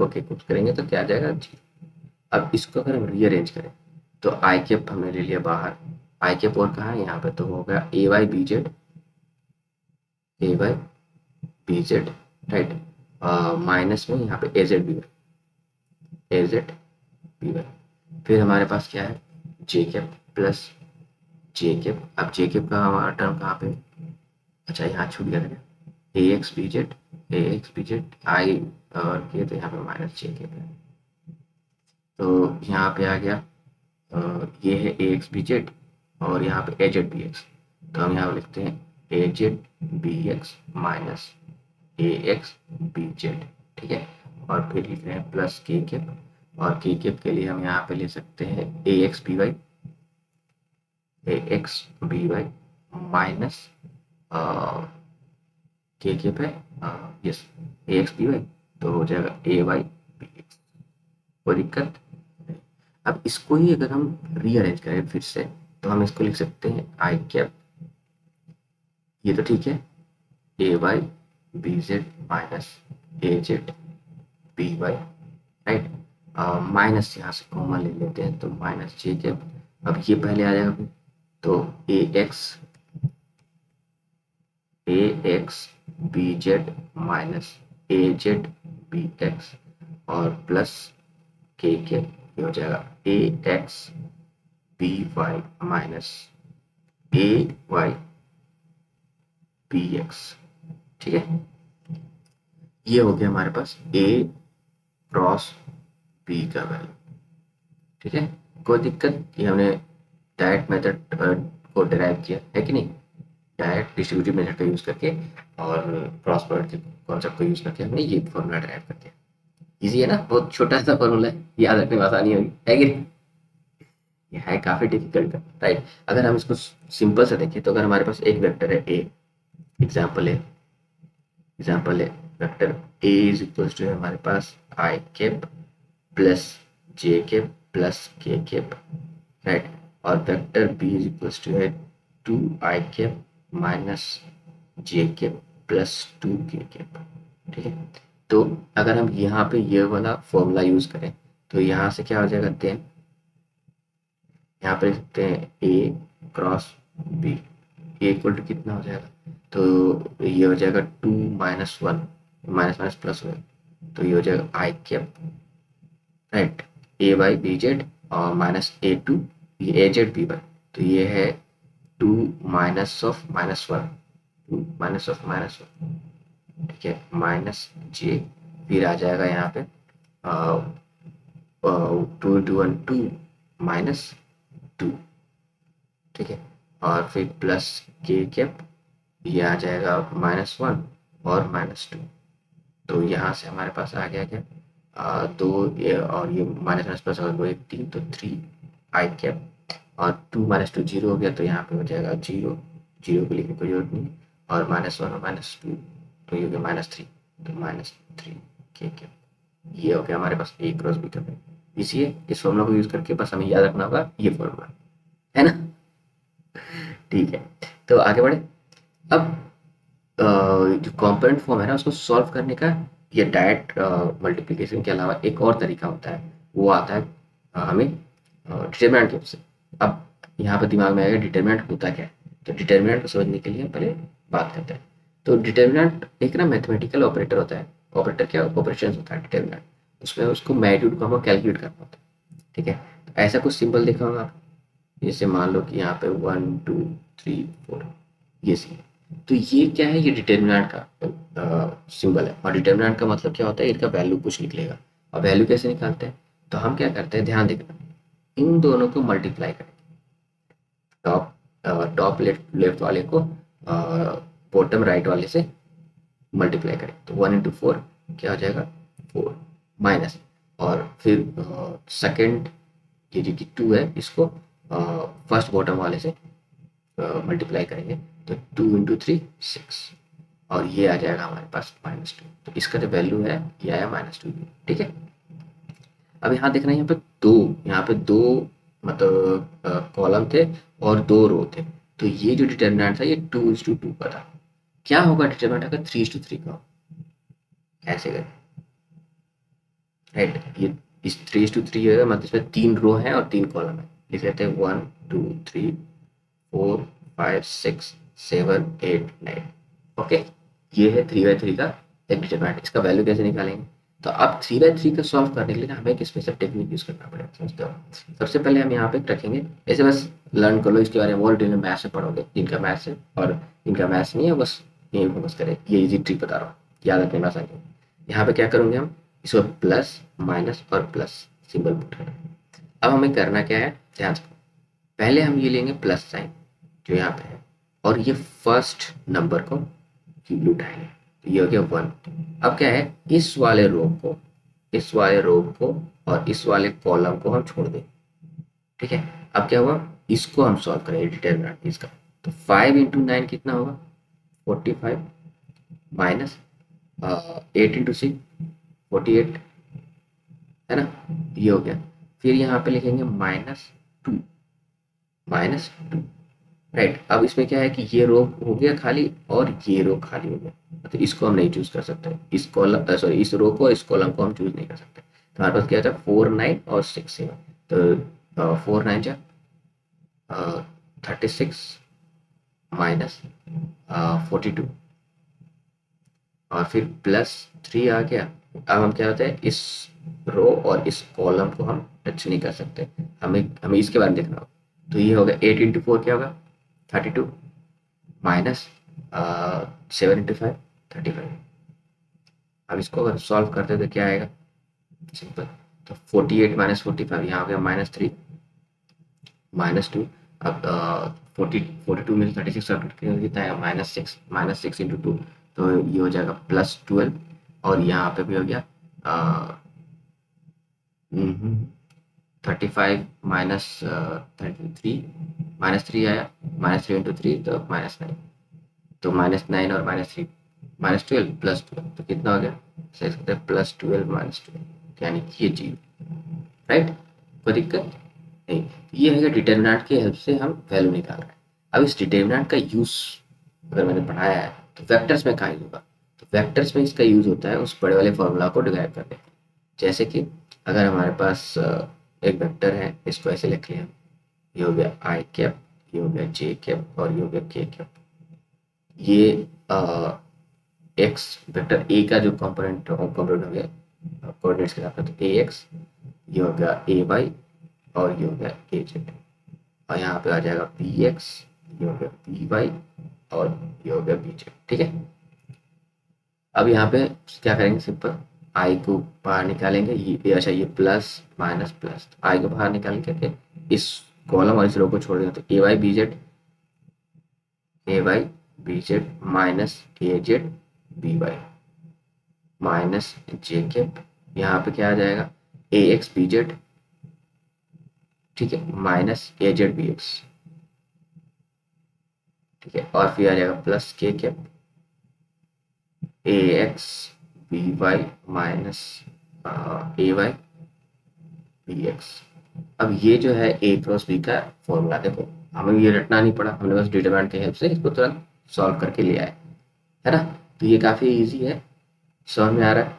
के को करेंगे तो क्या आ जाएगा जी। अब इसको अगर हम रीअरेंज करें तो आई कैप हमने ले लिया बाहर, आई कैप और कहाँ है यहाँ पे, तो हो गया A Y B Z, A Y B Z, right, minus में यहाँ पे A Z B Y, A Z B Y, फिर हमारे पास क्या है J cap plus J cap. अब जे कैप का हमारा टर्म कहाँ पे, अच्छा यहाँ छूट गया था, ए एक्स बी जेड आई और के, तो यहाँ पे माइनस जे कैप है, तो यहाँ पे आ गया ये है ए एक्स बी जेड और यहाँ पे ए जेड बी एक्स, तो हम यहाँ पे लिखते हैं ए जेड बी एक्स माइनस ए एक्स बी जेड, ठीक है, और फिर लिख रहे हैं प्लस के कैप, और के कैप के लिए हम यहाँ पे ले सकते हैं ए एक्स बी वाई माइनस के कैप है यस ए एक्स बी वाई, तो हो जाएगा ए वाई बी एक्स, कोई दिक्कत। अब इसको ही अगर हम रीअरेंज करें फिर से तो हम इसको लिख सकते हैं आई कैप, ये तो ठीक है, A Y B Z minus A Z B Y, right, minus यहाँ से कॉमन ले लेते हैं तो माइनस जे कैप, अब ये पहले आ जाएगा फिर, तो ए X B Z minus A Z B x और प्लस के कैप, ये हो जाएगा A X B Y minus A Y B x, ठीक है, ये हो गया हमारे पास ए क्रॉस बी का वैल्यू, ठीक है, कोई दिक्कत। ये हमने डायरेक्ट मेथड को डिराइव किया है कि नहीं, डायरेक्ट डिस्ट्रीब्यूटिव मेथड का यूज करके और क्रॉस प्रोडक्ट के कॉन्सेप्ट को यूज करके हमने ये फॉर्मूला डिराइव कर दिया। इजी है ना, बहुत छोटा सा फॉर्मूला है, याद रखने में आसानी होगी, है कि नहीं, ये है काफी डिफिकल्ट, राइट। अगर हम इसको सिंपल से देखें तो अगर हमारे पास एक वेक्टर है ए, एग्जाम्पल है vector A is equals to है हमारे पास I cap plus J cap plus K cap, right, और vector B is equals to है 2i cap minus J cap plus 2k cap, ठीक है। तो अगर हम यहाँ पे ये वाला फॉर्मूला यूज करें तो यहाँ से क्या हो जाएगा, देन यहाँ पे लिख सकते हैं A cross B, A equal to कितना हो जाएगा, तो ये हो जाएगा 2 माइनस 1 माइनस माइनस प्लस हो, तो ये हो जाएगा आई कैप, राइट, ए वाई बी जेड और माइनस ए टू ये ए जेड बी वाई, तो ये है 2 minus of minus 1, 2 minus of minus 1, ठीक है, माइनस जे, फिर आ जाएगा यहाँ पे 2 इंटू 1 2 माइनस 2, ठीक है, और फिर प्लस के कैप, ये आ जाएगा माइनस 1 और माइनस 2, तो यहाँ से हमारे पास आ गया क्या, 2 ये और ये माइनस माइनस प्लस और 2 1 3, तो 3 आई कैप और 2 माइनस 2 जीरो हो गया, तो यहाँ पे हो जाएगा जीरो, जीरो को लिखने की जरूरत नहीं, और माइनस 1 और माइनस 2, तो ये हो गया माइनस 3, तो माइनस 3 के कैप, ये हो गया हमारे पास ए क्रॉस बी का वैल्यू। इसलिए इस फॉर्मूला को यूज करके बस हमें याद रखना होगा ये फॉर्मूला, है ना, ठीक है। तो आगे बढ़े, अब जो कॉम्पोनेंट फॉर्म है ना उसको सॉल्व करने का ये डायरेक्ट मल्टीप्लिकेशन के अलावा एक और तरीका होता है, वो आता है हमें डिटरमिनेंट के से। अब यहाँ पर दिमाग में आएगा डिटरमिनेंट होता क्या है, तो डिटरमिनेंट को समझने के लिए हम पहले बात करते हैं। तो डिटरमिनेंट एक ना मैथमेटिकल ऑपरेटर होता है, ऑपरेटर क्या ऑपरेशन होता है डिटरमिनेंट, उसमें उसको मैग्नीट्यूड को हमको कैलकुलेट करना होता है, ठीक है। तो ऐसा कुछ सिंबल देखा होगा आप, जैसे मान लो कि यहाँ पे 1 2 3 4 ये सी, तो ये क्या है, ये डिटरमिनेंट का सिंबल है, और डिटरमिनेंट का मतलब क्या होता है, इनका वैल्यू कुछ निकलेगा, और वैल्यू कैसे निकालते हैं, तो हम क्या करते हैं, ध्यान देना, इन दोनों को मल्टीप्लाई करें, टॉप लेफ्ट वाले को बॉटम राइट वाले से मल्टीप्लाई करें, तो 1 इंटू 4 क्या हो जाएगा 4 माइनस, और फिर सेकंड ये जो कि 2 है इसको फर्स्ट बॉटम वाले से मल्टीप्लाई करेंगे तो 2 × 3 6 और ये आ जाएगा हमारे पास -2। तो इसका जो वैल्यू है ये आया -2। ठीक है, अब यहाँ देखना यहाँ पे दो मतलब कॉलम थे और 2 रो थे। तो ये जो डिटर्मिनेंट था ये 2:2 का था। क्या होगा डिटर्मिनेंट अगर 3:3 का हो? ऐसे करें, राइट। ये इस 3:3 है मतलब इसमें 3 रो हैं और 3 कॉलम है। लिख लेते हैं 1 2 3 4 5 6 7 8 9। ओके, ये है 3/3 का एक डिटरमिनेंट। इसका वैल्यू कैसे निकालेंगे? तो अब 3/3 का सॉल्व करने के लिए हमें एक स्पेशल टेक्निक यूज करना पड़ेगा, समझते हो। सबसे पहले हम यहाँ पे रखेंगे, ऐसे बस लर्न कर लो इसके बारे में, और डिटेल में मैथ्स में पढ़ोगे, जिनका मैथ्स है और इनका मैथ्स नहीं है बस यही फोकस करें। ये इजी ट्रिक बता रहा हूँ, याद रखने में आसानी। यहाँ पे क्या करूँगे हम, इसको प्लस माइनस और प्लस सिंबल पुट करें। अब हमें करना क्या है, ध्यान से पहले हम ये लेंगे प्लस साइन जो यहाँ पे है और ये फर्स्ट नंबर को क्यूब उठाएंगे तो ये हो गया 1। अब क्या है, इस वाले रो को और इस वाले कॉलम को हम छोड़ दें। ठीक है, अब क्या हुआ, इसको हम सॉल्व करेंगे डिटरमिनेंट इसका। तो 5 × 9 कितना होगा, 45 माइनस 8 × 6 48 है ना, ये हो गया। फिर यहाँ पे लिखेंगे -2 राइट। अब इसमें क्या है कि ये रो हो गया खाली और ये रो खाली हो गया, तो इसको हम नहीं चूज कर सकते। इस कॉलम सॉरी इस रो को, इस कॉलम को हम चूज नहीं कर सकते। तो हमारे पास क्या था 4 9 और 6 7। तो 4 9 जा 36 माइनस 42 और फिर +3 आ गया। अब हम क्या होता है, इस रो और इस कॉलम को हम टच नहीं कर सकते, हमें इसके बारे में देखना होगा। तो ये होगा 8 × 4 क्या होगा 32 माइनस 7 × 5 35। अब इसको अगर सॉल्व करते तो क्या आएगा, सिंपल। तो 48 माइनस 45 यहाँ हो गया -3 -2। अब 42 में 36 कितना है -6 × 2 तो ये हो जाएगा +12 और यहाँ पे भी हो गया 35 माइनस 33 -3 आया, -3 × 3 तो -9। तो -9 और -3 -12 +12 तो कितना हो गया, सही सकते हैं +12 -12 यानी कि ये 0। राइट, कोई दिक्कत नहीं। ये है डिटर्मिनेंट की हेल्प से हम वैल्यू निकाल रहे हैं। अब इस डिटर्मिनेंट का यूज अगर मैंने पढ़ाया है तो वेक्टर्स में कहाँ यूज होगा, तो वेक्टर्स में इसका यूज होता है उस बड़े वाले फॉर्मूला को डिराइव करने के। जैसे कि अगर हमारे पास एक वेक्टर है, इसको ऐसे लिख लिया, ये हो गया i कैप, ये हो गया j कैप और ये हो गया k कैप। ये एक्स वेक्टर ए का जो कंपोनेंट हो गया कोऑर्डिनेट्स के साथ, तो ax, ये हो गया ay और ये हो गया az और यहाँ पे आ जाएगा bx, ये हो गया by और ये हो गया bz। ठीक है, अब यहाँ पे क्या करेंगे, सिंपल आई को बाहर निकालेंगे। ये अच्छा, ये प्लस माइनस प्लस, आई को बाहर निकाल करके इस कॉलम और इस रो को छोड़ देंगे। तो ay bz minus az by minus J cap, यहाँ पे क्या आ जाएगा ax bz, ठीक है, माइनस az bx, ठीक है, और फिर आ जाएगा plus K cap ax by minus ay bx। अब ये जो है a क्रॉस b का फॉर्मूला, देखो हमें ये रटना नहीं पड़ा, हमने बस डिटरमिनेंट की हेल्प से इसको तुरंत सॉल्व करके लिया है ना। तो ये काफ़ी इजी है, समझ में आ रहा है।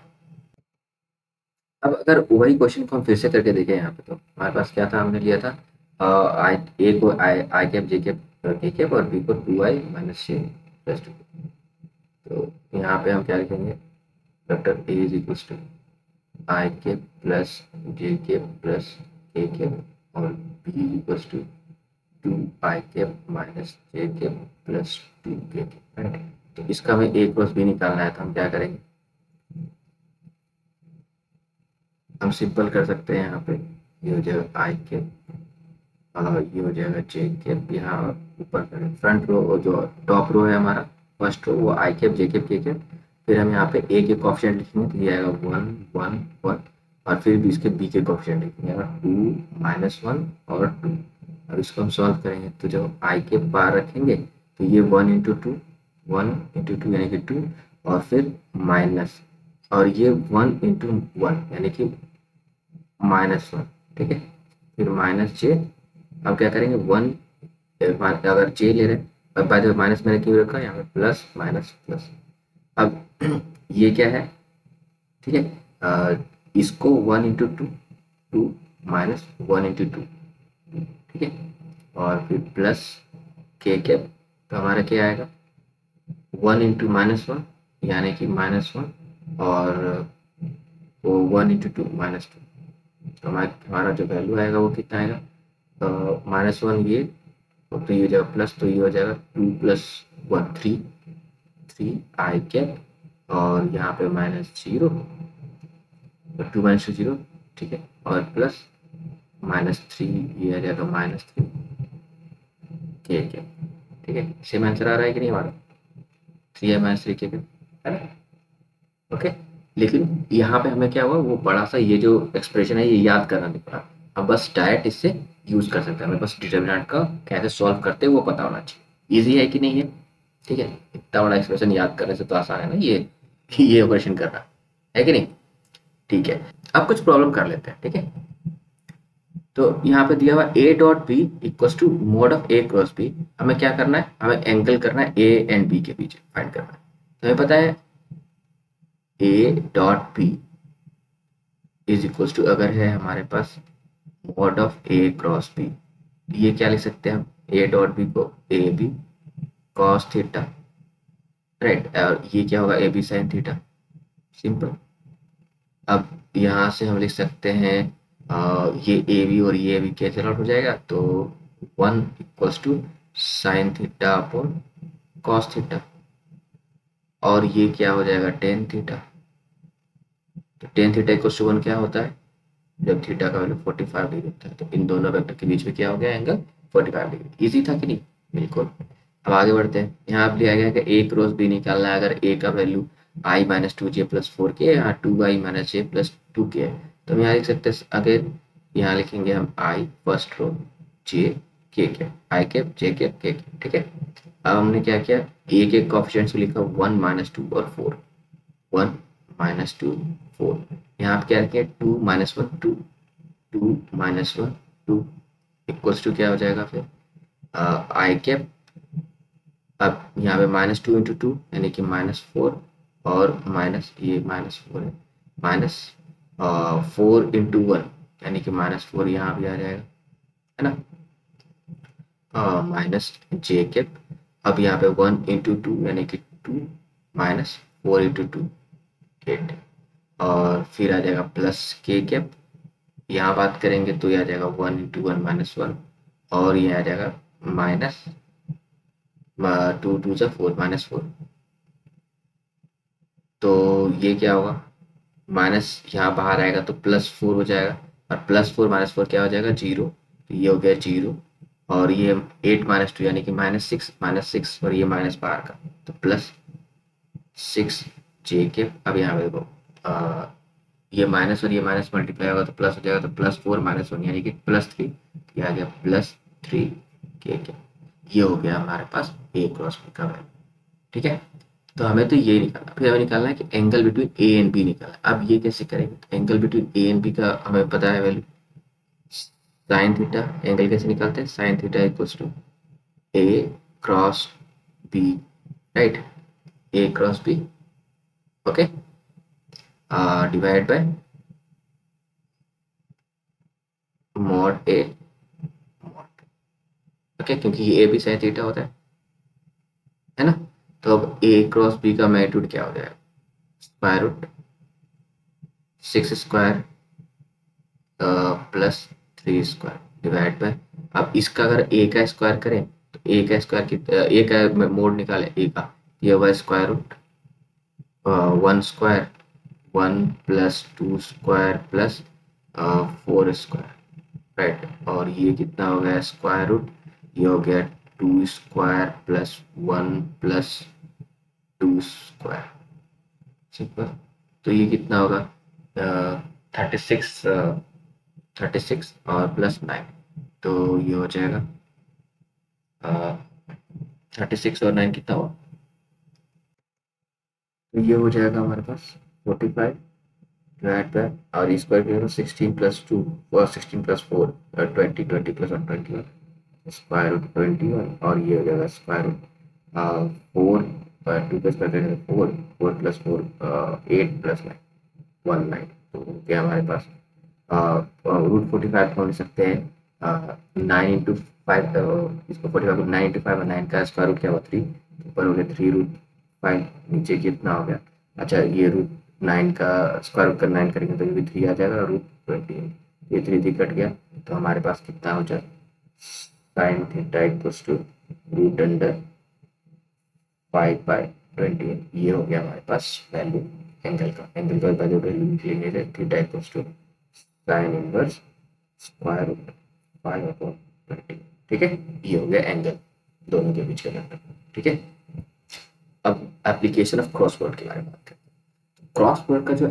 अब अगर वही क्वेश्चन को हम फिर से करके देखें, यहाँ पे तो हमारे पास क्या था, हमने लिया था आई ए को आई कैप जे कैप के कैप और बी को 2i माइनस जे प्लस 2। तो यहाँ पे हम क्या लिखेंगे, vector A is equal to I cap plus J cap plus K cap और B is equal to 2i cap minus J cap plus 2 K cap, right. तो इसका हमें ए क्रॉस बी निकालना है, तो हम क्या करेंगे, हम सिंपल कर सकते हैं। यहाँ पे ये हो जाएगा आई कैप और ये हो जाएगा जे कैप। यहाँ ऊपर फ्रंट रो जो टॉप रो है हमारा फर्स्ट रो, वो आई कैप जे कैप के कैप। फिर हम यहाँ पे ए के कोएफिशिएंट लिखेंगे तो ये आएगा 1 1 1 और फिर भी इसके बी के कोएफिशिएंट लिखेंगे 2 -1 और 2। अब इसको हम सॉल्व करेंगे तो जब आई के पार रखेंगे तो ये 1 इंटू 2, 1 इंटू 2 यानी कि 2, और फिर माइनस, और ये 1 इंटू 1 यानी कि -1, ठीक है। फिर -j, अब क्या करेंगे 1, अगर j ले रहे हैं, बाय द वे माइनस मैंने क्यों रखा, यहाँ पे प्लस माइनस प्लस। अब ये क्या है, ठीक है, इसको 1 इंटू 2, 2 माइनस 1 इंटू 2, ठीक है, और फिर प्लस के कैप, तो हमारा क्या आएगा 1 इंटू -1 यानी कि -1, और वो 1 इंटू 2 -2, तो हमारा जो वैल्यू आएगा वो कितना आएगा, -1 ये, तो ये हो जाएगा प्लस, तो ये हो जाएगा 2 + 1 3, 3 आई कैप, और यहाँ पे -0, 2 - 0, ठीक है, और प्लस -3, ये आ जाएगा -3 के कैप, ठीक है। सेम आंसर आ रहा है कि नहीं हमारा, 3 -3 के कैप, है ना, ओके। लेकिन यहाँ पे हमें क्या हुआ, वो बड़ा सा ये जो एक्सप्रेशन है ये याद करना नहीं पड़ा, हम बस डायरेक्ट इससे यूज कर सकते हैं, हमें बस डिटर्मिनेंट का कैसे सॉल्व करते हैं वो पता होना चाहिए। इजी है कि नहीं है, ठीक है, इतना बड़ा एक्सप्रेशन याद करने से तो आसान है ना ये ऑपरेशन करना, है कि नहीं, ठीक है। अब कुछ प्रॉब्लम कर लेते हैं, ठीक है। तो यहाँ पे दिया हुआ a dot B equals to mod of a cross B, हमें क्या करना है, हमें एंगल करना है a एंड b के बीच फाइंड करना है। तो हमें पता है a dot B is equals to, अगर है हमारे पास mod of a cross b, ये क्या लिख सकते हैं हम, a डॉट बी को A B cos theta, right, और ये क्या होगा A B sine theta, simple. अब यहाँ से हम लिख सकते हैं ये ए बी और ये बी कैंसिल आउट हो जाएगा, तो 1 equals to sine theta upon cos theta, और ये क्या हो जाएगा टेन थीटा, तो टेन थीटा इक्वल्स टू 1 क्या होता है, जब थीटा का वैल्यू 45 डिग्री होता है, तो इन दोनों वेक्टर के बीच में क्या हो गया एंगल 45 डिग्री। इजी था कि नहीं, बिल्कुल। अब आगे बढ़ते हैं, यहाँ पे लिया गया कि ए क्रॉस बी निकालना है, अगर ए का वैल्यू i - 2j + 4k यहाँ 2i - j + 2k है, तो हम यहाँ लिख सकते हैं, अगर यहाँ लिखेंगे हम i first row, j k cap, i cap j cap k cap, ठीक है। अब हमने क्या किया, a के कोएफिशिएंट्स को लिखा 1 - 2 और 4, 1 - 2 4, यहाँ पे क्या रखें 2 - 1 2, 2 - 1 2 इक्वल्स टू क्या हो जाएगा फिर आई कैप, अब यहाँ पे -2 × 2 यानी कि -4, और माइनस ये -4 है, -4 × 1 यानी कि -4 यहाँ भी आ जाएगा, है ना, माइनस जे कैप, अब यहाँ पे 1 × 2 यानी कि 2 -4 × 2 8, और फिर आ जाएगा प्लस के कैप, यहाँ बात करेंगे तो ये आ जाएगा 1 × 1 - 1, और ये आ जाएगा माइनस 2 2 × 4 -4, तो ये क्या होगा, माइनस यहाँ बाहर आएगा तो +4 हो जाएगा, और +4 - 4 क्या हो जाएगा 0, तो ये हो गया 0, और ये 8 - 2 यानी कि -6 और ये माइनस बाहर का, तो +6 जे के, अब यहाँ पे देखो ये माइनस और ये माइनस मल्टीप्लाई होगा तो प्लस हो जाएगा, तो +4 - 1 यानी कि +3, ये आ गया +3 के, ये हो गया हमारे पास a क्रॉस b का वैल्यू, ठीक है। तो हमें तो ये निकालना, फिर हमें निकालना है कि angle between A and B निकालना है। अब ये कैसे करेंगे, तो angle between A and B का हमें पता है वैल्यू साइन थीटा, एंगल कैसे निकालते हैं, sine theta equals to A cross B, right, A cross B, okay, divide by mod A mod, okay, क्योंकि ये ए बी साइन थीटा होता है ना। तो अब ए क्रॉस बी का मैग्नीट्यूड क्या हो जाएगा, square root 6² plus 3² divide by, अब इसका अगर ए का स्क्वायर करें तो ए का स्क्वायर ए का मोड निकालें, ए का, ये हुआ स्क्वायर रूट 1² 1 + 2² प्लस 4², राइट, और ये कितना हो गया स्क्वायर रूट, ये हो गया 2² प्लस 1 प्लस 2², सिंपल। तो ये कितना होगा 36 36 और +9, तो ये हो जाएगा 36 और 9 कितना हुआ, तो ये हो जाएगा हमारे पास 45 डिवाइड बाय, और स्क्वायर किया तो 16 + 2 और 16 + 4 20, 20 + 1 21, स्क्वायर रूट 21, और ये हो जाएगा स्क्वायर रूट 4, 2 का स्क्वायर करेंगे 4, 4 + 4 8 + 9 19, तो क्या हमारे पास √45 को लिख सकते हैं 9 × 5, इसको 45 को 9 × 5 और 9 का स्क्वायर रूट क्या हुआ 3, ऊपर हो गया 3√5, नीचे कितना हो गया, अच्छा ये √9 का स्क्वायर रूट का 9 करेंगे तो ये भी 3 आ जाएगा, √20, ये 3 कट गया, तो हमारे पास कितना हो जाए sin थीटा = √5/20, ये हो गया हमारे पास वैल्यू एंगल का वैल्यू लिख लेंगे theta = sin inverse square root 5/20, ठीक है, ये हो गया एंगल दोनों के बीच का वेक्टर, ठीक है। अब एप्लीकेशन ऑफ क्रॉस प्रोडक्ट के बारे में बात करते हैं। क्रॉस प्रोडक्ट का जो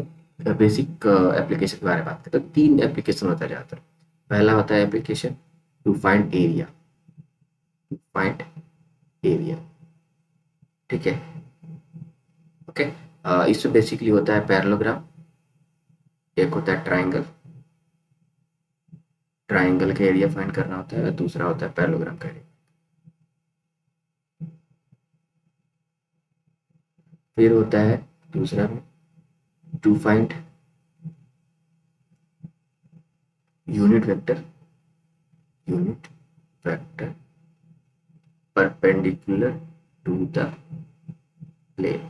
बेसिक एप्लीकेशन के बारे में बात करते हैं तो 3 एप्लीकेशन होता है ज़्यादातर। पहला होता है एप्लीकेशन टू फाइंड एरिया, ठीक है, ओके। इसमें बेसिकली होता है पैरेललोग्राम, एक होता है ट्राइंगल का एरिया फाइंड करना होता है, दूसरा होता है पैरेललोग्राम का एरिया। फिर होता है दूसरा में to find unit vector perpendicular to the plane,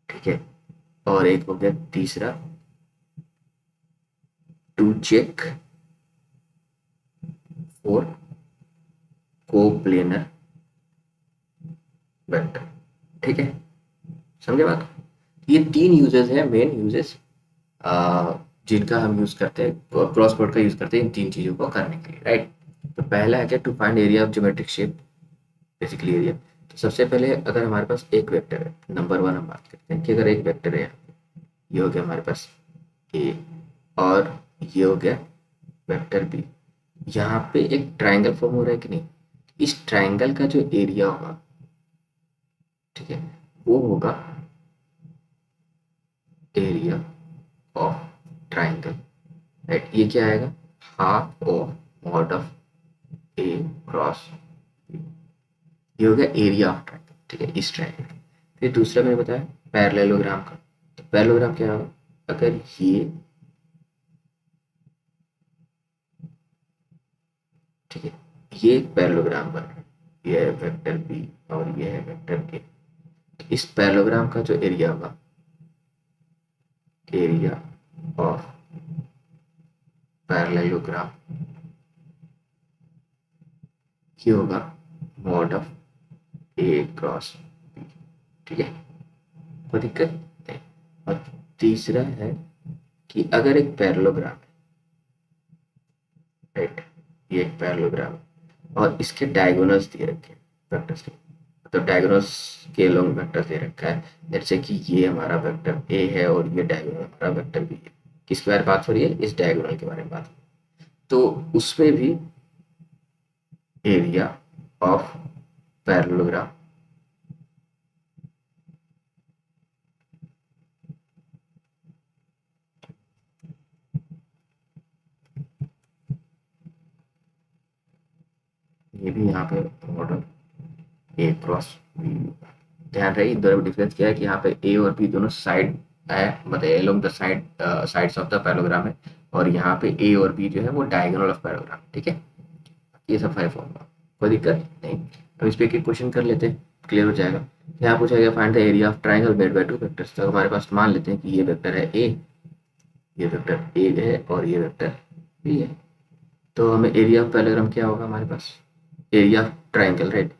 ठीक है। और एक हो गया तीसरा to check for coplanar vector, ठीक है, समझे बात। ये 3 यूजेस है, मेन यूजेस जिनका हम यूज करते हैं, क्रॉस प्रोडक्ट का यूज करते हैं इन 3 चीजों को करने के लिए, राइट। तो पहला है क्या, to find area of geometric shape, basically area. तो सबसे पहले अगर हमारे पास एक वेक्टर है, नंबर 1 हम बात करते हैं कि अगर एक वेक्टर है, ये हो गया हमारे पास ए, और ये हो गया वेक्टर बी, यहाँ पे एक ट्राइंगल फॉर्म हो रहा है कि नहीं, इस ट्राइंगल का जो एरिया होगा, ठीक है, वो होगा एरिया ऑफ ट्राइंगल, राइट। ये क्या आएगा, half of mod of A cross, ये हो गया एरिया ऑफ ट्राइंगल, ठीक है, इस ट्राइंगल। फिर दूसरा मैंने बताया पैरेललोग्राम का, तो पैरेललोग्राम क्या होगा, अगर ये, ठीक है, ये एक पैरेललोग्राम बन रहा है, ये है वेक्टर बी और ये है वेक्टर ए, इस पैरेललोग्राम का जो एरिया होगा, एरिया ऑफ पैरेललोग्राम, ये होगा mod of A cross B, ठीक है, कोई दिक्कत नहीं। और तीसरा है कि अगर एक पैरेललोग्राम है, राइट, ये एक पैरेललोग्राम है और इसके डायगोनल्स दिए रखे हैं वेक्टर्स के, तो डायगोनल्स के लॉन्ग वेक्टर दे रखा है, जैसे कि ये हमारा वेक्टर ए है और ये डायगोनल हमारा वेक्टर बी है। किसके बारे में बात हो रही है, इस डायगोनल के बारे में बात हो रही है। तो उसमें भी एरिया ऑफ पैरेललोग्राम ये भी यहाँ पे मॉडल ए क्रॉस बी, ध्यान रहे दोनों में डिफरेंस क्या है कि यहाँ पे ए और बी दोनों साइड है, मतलब along the side sides of the parallelogram है, और यहाँ पे ए और बी जो है वो डायगोनल ऑफ पैरेललोग्राम, ठीक है। ये सब है फॉर्मूला, कोई दिक्कत नहीं। अब इस पे एक क्वेश्चन कर लेते हैं, क्लियर हो जाएगा। यहाँ पूछा गया find the area of triangle made by 2 vectors, तो हमारे पास मान लेते हैं कि ये वेक्टर है ए, ये वेक्टर ए है और ये वेक्टर बी है, तो हमें एरिया ऑफ पैरेललोग्राम क्या होगा हमारे पास, area of triangle, right,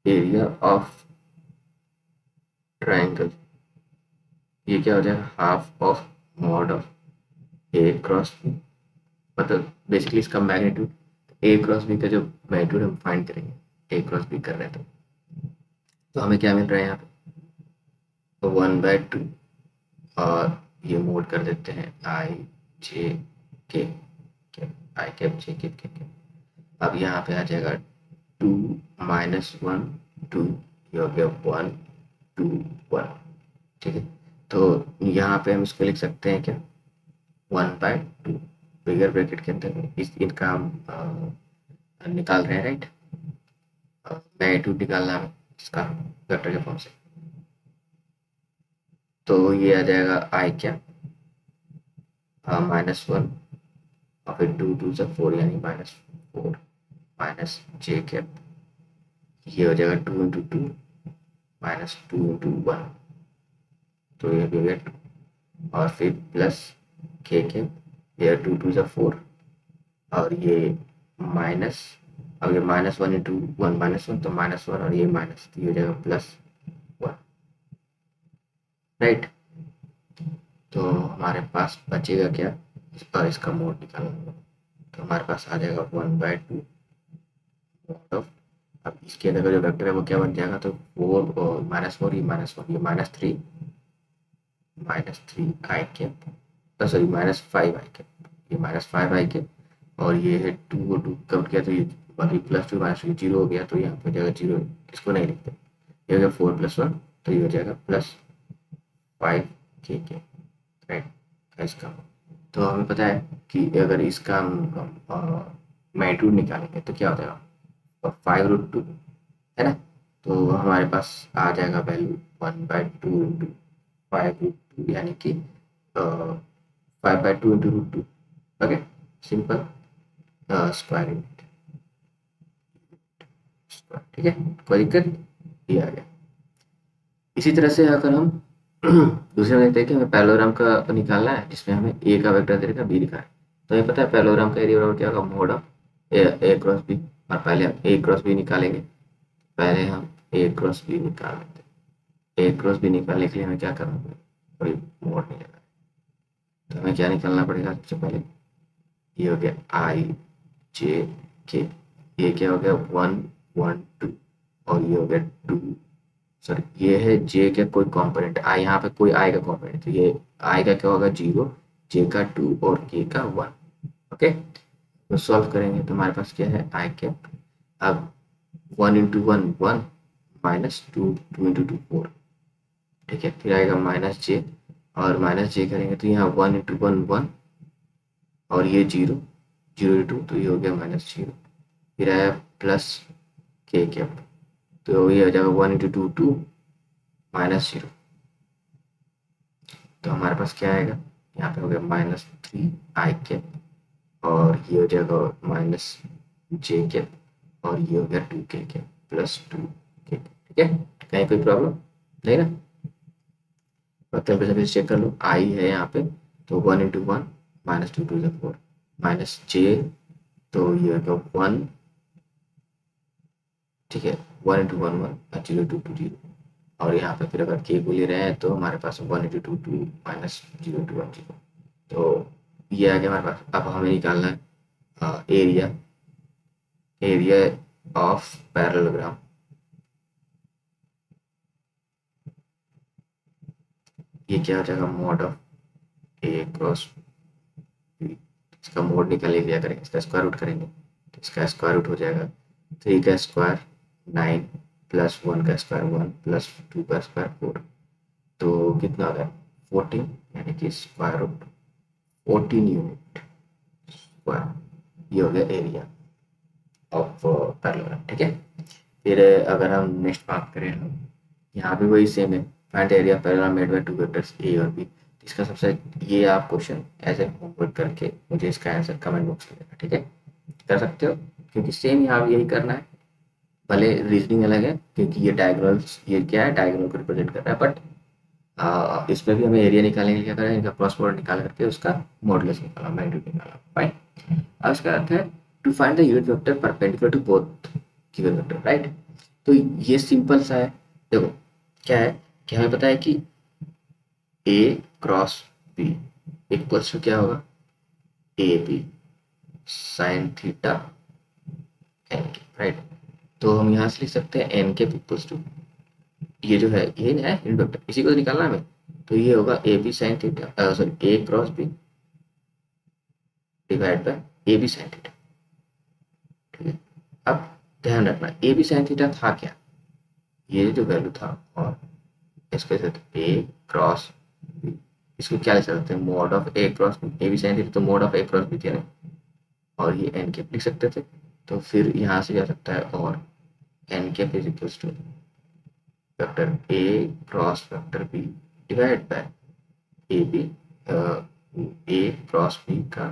area of triangle, ये क्या हो जाएगा, half of mod of A cross B, मतलब बेसिकली इसका मैग्नीट्यूड, ए क्रॉस बी का जो मैग्नीट्यूड हम फाइंड करेंगे, ए क्रॉस बी कर रहे हैं तो हमें क्या मिल रहा है यहाँ पे 1/2, और ये मोड कर देते हैं आई जे के, आई कैप जे कैप के कैप। अब यहाँ पे आ जाएगा 2 -1 2, ये हो गया 1 2 1। ठीक है, तो यहाँ पे हम इसको लिख सकते हैं क्या, 1/2 बिगर ब्रैकेट के अंदर इस इनका हम निकाल रहे हैं, राइट। मैग्नीट्यूड निकालना है इसका वेक्टर के फॉर्म से, तो ये आ जाएगा आई क्या -1 और फिर 2 2 से 4 यानी -4 माइनस जे कैप, ये हो जाएगा 2 इंटू 2 -2 इंटू 1, तो ये भी हो गया 2 और फिर प्लस के कैप, ये 2 2 से 4 और ये माइनस, अब ये -1 इंटू 1 -1 तो -1 और ये माइनस, तो ये हो जाएगा +1, राइट। तो हमारे पास बचेगा क्या, इस पर इसका मोड निकालना, तो हमारे पास आ जाएगा 1/2 मोड ऑफ, अब इसके अंदर का जो वेक्टर है वो क्या बन जाएगा, तो 4 और -4 ये -1 ये -3 आई कैप, सॉरी -5 आई कैप, ये -5 आई कैप और ये है 2 और 2 कट गया तो ये बाकी +2 -2 जीरो हो गया, तो यहाँ पे हो जाएगा जीरो, इसको नहीं लिखते, ये हो गया 4 + 1 तो ये हो जाएगा +5 के राइट इसका। तो हमें पता है कि अगर इसका मैग्नीट्यूड निकालेंगे तो क्या हो जाएगा 5√2 है ना, तो हमारे पास आ जाएगा वैल्यू 1/2 इंटू 5√2 यानी कि 5/2 into √2, okay simple square unit, ठीक है कोई दिक्कत, ये आ गया। इसी तरह से अगर हम दूसरे में देखते हैं कि हमें पैरेललोग्राम का निकालना है जिसमें हमें ए का वेक्टर दे रखा है बी दिखा है, तो हमें पता है पैरेललोग्राम का एरिया बराबर क्या होगा, mod of A cross B, और पहले हम ए क्रॉस बी निकालेंगे, पहले हम ए क्रॉस बी निकाल लेते हैं। ए क्रॉस बी निकालने के लिए हमें क्या करना पड़ेगा, कोई मोड नहीं लगा, तो हमें क्या निकालना पड़ेगा, सबसे पहले ये हो गया आई जे के, ये क्या हो गया 1 1 2 और ये हो गया 2, सॉरी ये है जे का कोई कंपोनेंट, आई यहाँ पे कोई आई का कंपोनेंट, तो ये आई का क्या होगा 0, जे का 2 और के का 1, ओके। तो सॉल्व करेंगे तो हमारे पास क्या है आई कैप, अब 1 इंटू 1 1 -2 2 इंटू 2 4, ठीक है, फिर आएगा -j और -j करेंगे तो यहाँ 1 इंटू 1 1 और ये 0 0 इंटू, तो ये हो गया -0, फिर आया प्लस के कैप, तो ये हो जाएगा 1 इंटू 2 2 -0, तो हमारे पास क्या आएगा, यहाँ पे हो गया -3 आई कैप और ये हो जाएगा -j कैप और ये हो गया 2 के कैप +2 के, ठीक है, कहीं कोई प्रॉब्लम नहीं ना, कैलकुलेशन चेक कर लो, आई है यहाँ पे तो 1 इंटू 1 -2 2 4 -j, तो ये होगा 1, ठीक है 1 इंटू 1 1 0 2 2 0, और यहाँ पे फिर अगर के को ले रहे हैं तो हमारे पास 1 इंटू 2 2 -0 2 1 0, तो ये आ गया हमारे पास। अब हमें निकालना है एरिया ऑफ पैरेललोग्राम, ये क्या हो जाएगा mod of A cross B, इसका मोड निकाल लिया करेंगे, इसका स्क्वायर रूट करेंगे तो इसका स्क्वायर रूट हो जाएगा 3 का स्क्वायर 9 प्लस 1 का स्क्वायर 1 प्लस 2 का स्क्वायर 4, तो कितना हो गया 14, यानी कि स्क्वायर रूट 14 यूनिट स्क्वायर, ये हो गया एरिया ऑफ पैरेललोग्राम, ठीक है। फिर अगर हम नेक्स्ट बात करें, हम यहाँ भी वही सेम है, find the area parallelogram made by two vectors A और बी, इसका सबसे ये आप क्वेश्चन एज ए होमवर्क करके मुझे इसका आंसर कमेंट बॉक्स में देना, ठीक है, कर सकते हो क्योंकि सेम यहाँ यही करना है, भले रीजनिंग अलग है क्योंकि ये डायगोनल्स, ये क्या है डायगोनल को रिप्रेजेंट कर रहा है, बट इसमें भी हमें एरिया निकालने के लिए क्या करें, इनका क्रॉस प्रोडक्ट निकाल करके उसका मॉडुलस निकाला, मैग्नीट्यूड निकाला, फाइन। अब इसका अर्थ है to find the unit vector perpendicular to both given vector, right. तो ये सिंपल सा है, देखो क्या है कि हमें पता है कि A cross B equals to क्या होगा, A B sine theta N के, राइट। तो हम यहाँ से लिख सकते हैं एन के इक्वल्स टू, ये जो है ये है यूनिट वेक्टर, इसी को निकालना हमें, तो ये होगा A B sine theta, sorry A cross B divide by A B sine theta. ठीक है, अब ध्यान रखना ए बी साइन थीटा था क्या, ये जो वैल्यू था, और इसके साथ ए क्रॉस बी, इसको क्या लिख सकते हैं, mod of A cross B, A B sine theta तो mod of A cross B थी ना, और ये एन कैप लिख सकते थे। तो फिर यहाँ से जा सकता है, और N cap is equal to vector A cross vector B divide by A B A cross B का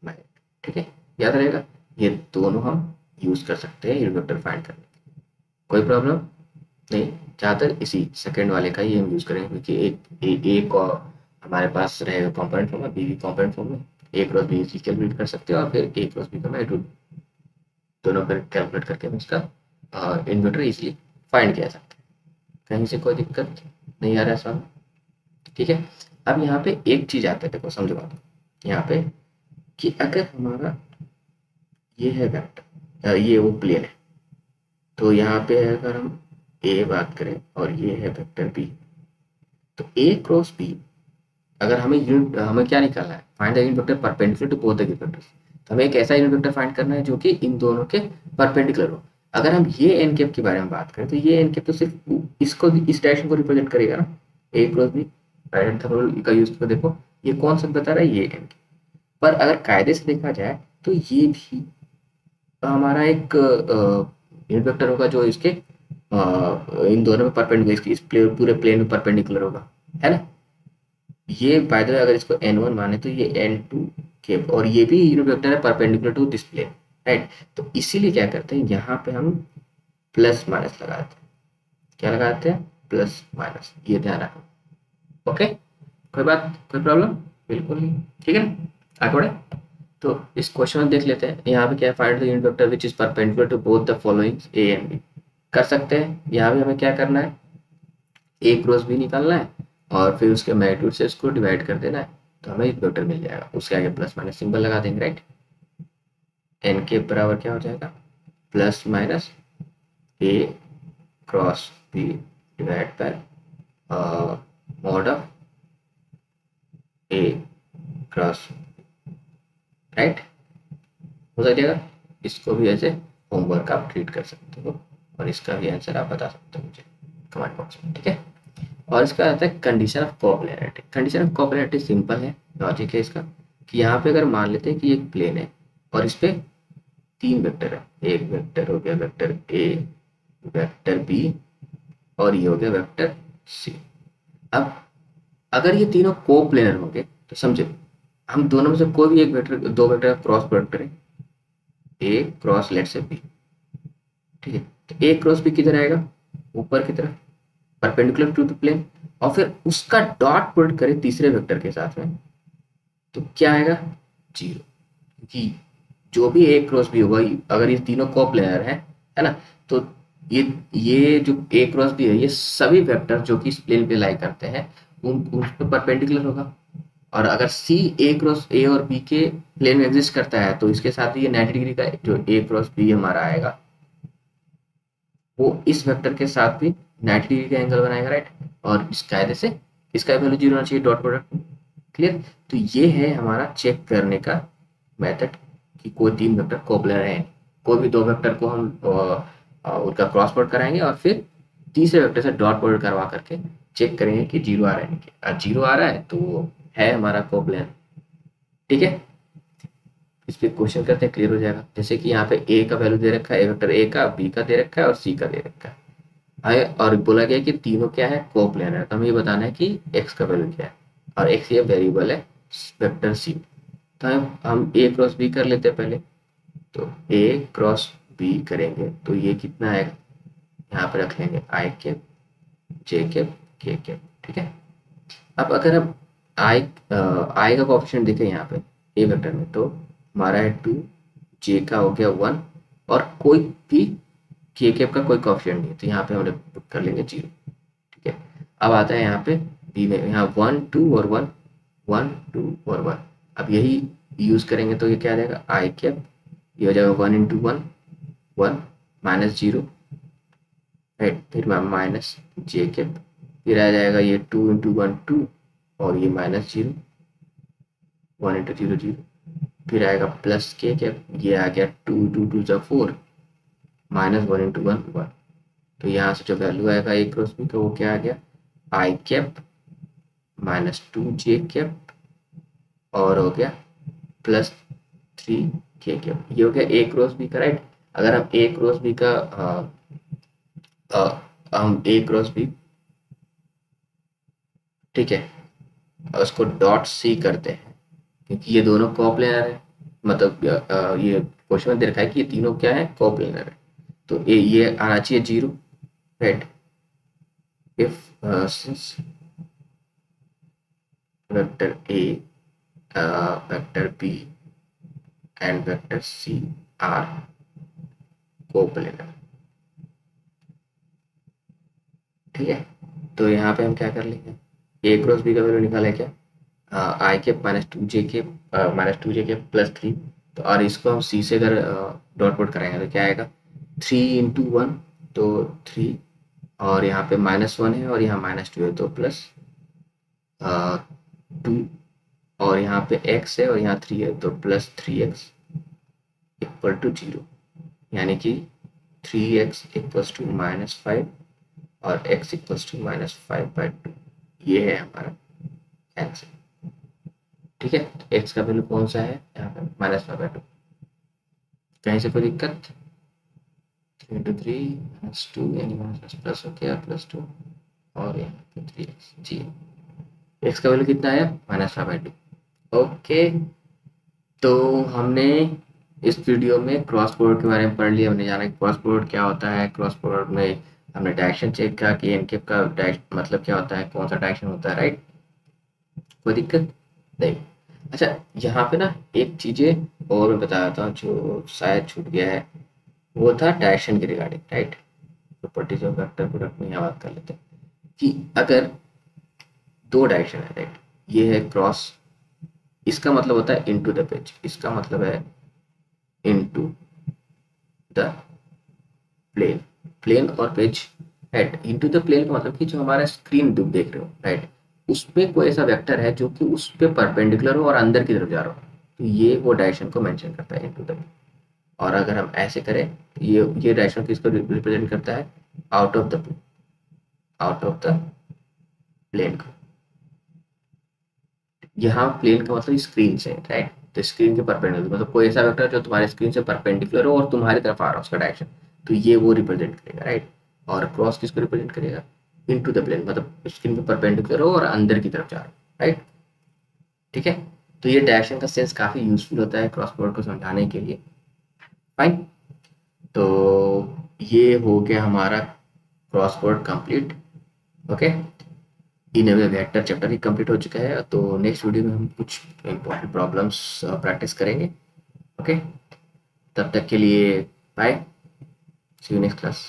मैप। ठीक है, याद रहेगा, ये दोनों हम यूज कर सकते हैं यूनिट वेक्टर फाइंड करने के लिए, कोई प्रॉब्लम नहीं। ज़्यादातर इसी सेकंड वाले का ही हम यूज करेंगे, क्योंकि एक को हमारे पास रहेगा कॉम्पोनेंट फॉर्म में, बी भी कॉम्पोनेंट फॉर्म में, ए क्रॉस बी इसी कैलकुलेट कर सकते हैं, और फिर ए क्रॉस बी का मैग्नीट्यूड दोनों पर कैलकुलेट करके हम इसका इन्वर्टर इजीली फाइंड किया जा सकता है। कहीं से कोई दिक्कत नहीं आ रहा है सवाल? ठीक है, अब यहाँ पे एक चीज आता है, देखो समझो बात यहाँ पे, कि अगर हमारा ये है वेक्टर, ये वो प्लेन है, तो यहाँ पे अगर हम ए बात करें और ये है वेक्टर बी, तो ए क्रॉस बी अगर हमें यूनिट, हमें क्या निकालना है, find the unit vector perpendicular to both the given vectors. तो हमें एक ऐसा यूनिट वेक्टर फाइंड करना है जो कि इन दोनों के परपेंडिकुलर हो। अगर हम ये एन कैप के बारे में बात करें, तो ये एन कैप तो सिर्फ इसको, इस डायरेक्शन को रिप्रेजेंट करेगा ना, A cross B, right hand thumb का यूज करके देखो ये कौन सा बता रहा है, ये एन कैप। पर अगर कायदे से देखा जाए तो ये भी हमारा एक यूनिट वेक्टर होगा जो इसके इन दोनों में परपेंडिकुलर, इसकी इस पूरे प्लेन में परपेंडिकुलर होगा, है ना। ये बाय द वे अगर इसको n1 माने तो ये n2 केप, और ये भी यूनिट वेक्टर है perpendicular to this plane, right. तो इसीलिए क्या करते हैं, यहाँ पे हम प्लस माइनस लगाते हैं, क्या लगाते हैं, प्लस माइनस, ये ध्यान रखो। ओके, कोई बात, कोई प्रॉब्लम, बिल्कुल नहीं, ठीक है ना, आगे बढ़े। तो इस क्वेश्चन में देख लेते हैं, यहाँ पे क्या है, find the unit vector which is perpendicular to both the following A and B. कर सकते हैं, यहाँ भी हमें क्या करना है, ए क्रॉस बी निकालना है, और फिर उसके मैग्नीट्यूड से इसको डिवाइड कर देना है, तो हमें एक वेक्टर मिल जाएगा, उसके आगे प्लस माइनस सिंबल लगा देंगे, राइट। एन के बराबर क्या हो जाएगा, plus minus A cross B divide by mod of A cross, right. हो जाएगा, इसको भी ऐसे होमवर्क आप ट्रीट कर सकते हो, और इसका भी आंसर आप बता सकते हो मुझे कमेंट बॉक्स में, ठीक है। और इसका आता है condition of coplanarity. Condition of coplanarity simple है, लॉजिक है इसका, कि यहाँ पे अगर मान लेते हैं कि एक प्लेन है और इस पे तीन वेक्टर है, एक वेक्टर हो गया वेक्टर ए, वेक्टर बी, और ये हो गया वेक्टर सी। अब अगर ये तीनों कोप्लेनर होंगे तो समझो हम दोनों में से कोई भी एक वेक्टर, दो वेक्टर का क्रॉस प्रोडक्ट करें, ए क्रॉस लेट से बी, ठीक है। तो ए क्रॉस बी किधर आएगा, ऊपर की तरफ परपेंडिकुलर टू द प्लेन, और फिर उसका डॉट प्रोडक्ट करें तीसरे वेक्टर के साथ में, तो क्या आएगा, जीरो। क्योंकि जो भी ए क्रॉस बी होगा, अगर ये तीनों कोप्लेनर है ना, तो ये जो ए क्रॉस बी है, ये सभी वेक्टर जो कि इस प्लेन पे लाई करते हैं उस पर परपेंडिकुलर होगा। और अगर सी ए क्रॉस ए और बी के प्लेन में एग्जिस्ट करता है, तो इसके साथ ही ये 90 डिग्री का जो ए क्रॉस बी हमारा आएगा, वो इस वेक्टर के साथ भी 90 डिग्री का एंगल बनाएगा, राइट। और इस कायदे से इसका वैल्यू जीरो होना चाहिए, डॉट प्रोडक्ट, क्लियर। तो ये है हमारा चेक करने का मेथड कि कोई तीन वेक्टर कोप्लेनर है। कोई भी दो वेक्टर को हम उनका क्रॉस प्रोडक्ट कराएंगे, और फिर तीसरे वेक्टर से डॉट प्रोडक्ट करवा करके चेक करेंगे कि जीरो आ रहा है, नहीं जीरो आ रहा है तो वो है हमारा कोप्लेनर, ठीक है। इस पे क्वेश्चन करते हैं, क्लियर हो जाएगा। जैसे कि यहाँ पे ए का वैल्यू दे रखा है, ए वेक्टर ए का, बी का दे रखा है, और सी का दे रखा है, और बोला गया कि तीनों क्या है, कोप्लेनर है। तो हमें ये बताना है कि एक्स का वैल्यू क्या है, और एक्स ये वेरिएबल है वेक्टर सी। तो हम ए क्रॉस बी कर लेते हैं पहले, तो ए क्रॉस बी करेंगे तो ये कितना आएगा, यहाँ पे रख लेंगे आई कैप जे कैप के कैप, ठीक है। अब अगर हम आई का कोएफिशिएंट देखें यहाँ पे ए वेक्टर में, तो हमारा है 2, जे का हो गया 1, और कोई भी के कैप का कोई कोएफिशिएंट नहीं है, तो यहाँ पे हम पुट कर लेंगे 0, ठीक है। अब आता है यहाँ पे बी में, यहाँ 1 2 और 1, 1 2 और 1। अब यही यूज करेंगे तो ये क्या आ जाएगा, आई कैप, ये हो जाएगा 1 इंटू 1 1 माइनस 0, राइट, फिर माइनस जे कैप, फिर आ जाएगा ये 2 इंटू 1 2, और ये माइनस 0, 1 इंटू 0 0, फिर आएगा प्लस के कैप, ये आ गया 2 2 2 जा 4 माइनस 1 इंटू 1 1। तो यहाँ से जो वैल्यू आएगा ए क्रॉस बी का वो क्या आ गया, आई कैप माइनस 2 जे कैप और हो गया प्लस 3 के कैप। ये हो गया ए क्रॉस बी का, राइट। अगर हम ए क्रॉस बी का हम ए क्रॉस बी, ठीक है, उसको डॉट सी करते हैं क्योंकि ये दोनों कोप्लेनर है, मतलब ये क्वेश्चन में दे रखा है कि ये तीनों क्या है, कोप्लेनर है। तो ये आना चाहिए 0, right. If since vector A, vector B and vector C are coplanar, ठीक है। तो यहाँ पे हम क्या कर लेंगे, ए क्रॉस बी का वैल्यू निकाला है क्या, आई के माइनस 2 जे के प्लस 3। तो और इसको हम सी से अगर डॉट पुट कराएंगे तो क्या आएगा, 3 इंटू 1 तो 3, और यहाँ पे -1 है और यहाँ -2 है तो प्लस 2, और यहाँ पे x है और यहाँ 3 है तो प्लस 3x इक्वल टू 0, यानी कि 3x इक्वल्स टू -5 और x इक्वल्स टू -5/2। ये है हमारा आंसर, ठीक है। तो x का वैल्यू कौन सा है यहाँ पे, -5/2। कहीं से कोई दिक्कत, 3 इंटू 3 -2 यानी प्लस हो गया +2 और यहाँ पे 3x जी। x का वैल्यू कितना है, -5/2। ओके, तो हमने इस वीडियो में क्रॉस प्रोडक्ट के बारे में पढ़ लिया। हमने जाना कि क्रॉस प्रोडक्ट क्या होता है, क्रॉस प्रोडक्ट में हमने डायरेक्शन चेक किया कि एनकेप का मतलब क्या होता है, कौन सा डायरेक्शन होता है, राइट। कोई दिक्कत नहीं। अच्छा, यहाँ पे ना एक चीज़ें और मैं बता रहा था जो शायद छूट गया है, वो था डायरेक्शन के regarding, right. Properties of vector product में यहाँ बात कर लेते हैं कि अगर दो डायरेक्शन है, राइट, ये है क्रॉस, इसका मतलब होता है इनटू द पेज, इसका मतलब है इनटू द प्लेन, प्लेन और page, right. Into the plane का मतलब कि जो हमारा स्क्रीन देख रहे हो, राइट, उस पे कोई ऐसा वेक्टर है जो कि उस पे परपेंडिकुलर हो और अंदर की तरफ जा रहा हो, तो ये वो डायरेक्शन को मेंशन करता है इनटू द। और अगर हम ऐसे करें तो ये डायरेक्शन किसको रिप्रेजेंट करता है, आउट ऑफ द प्लेन को। यहाँ प्लेन का मतलब स्क्रीन से, राइट, तो स्क्रीन के परपेंडिकुलर, मतलब कोई ऐसा वेक्टर जो तुम्हारे स्क्रीन से परपेंडिकुलर हो और तुम्हारी तरफ आ रहा हो उसका डायरेक्शन, तो ये वो रिप्रेजेंट करेगा, राइट। और क्रॉस किसको रिप्रेजेंट करेगा, इनटू द प्लेन, मतलब स्क्रीन पे परपेंडिकुलर हो और अंदर की तरफ जा रहा हो, राइट, ठीक है। तो ये डायरेक्शन का सेंस काफी यूजफुल होता है क्रॉस प्रोडक्ट को समझाने के लिए, फाइन। तो ये हो गया हमारा क्रॉस प्रोडक्ट कंप्लीट, ओके। इन वेक्टर चैप्टर ही कंप्लीट हो चुका है। तो नेक्स्ट वीडियो में हम कुछ इंपॉर्टेंट प्रॉब्लम्स प्रैक्टिस करेंगे, ओके। तब तक के लिए bye, see you next class.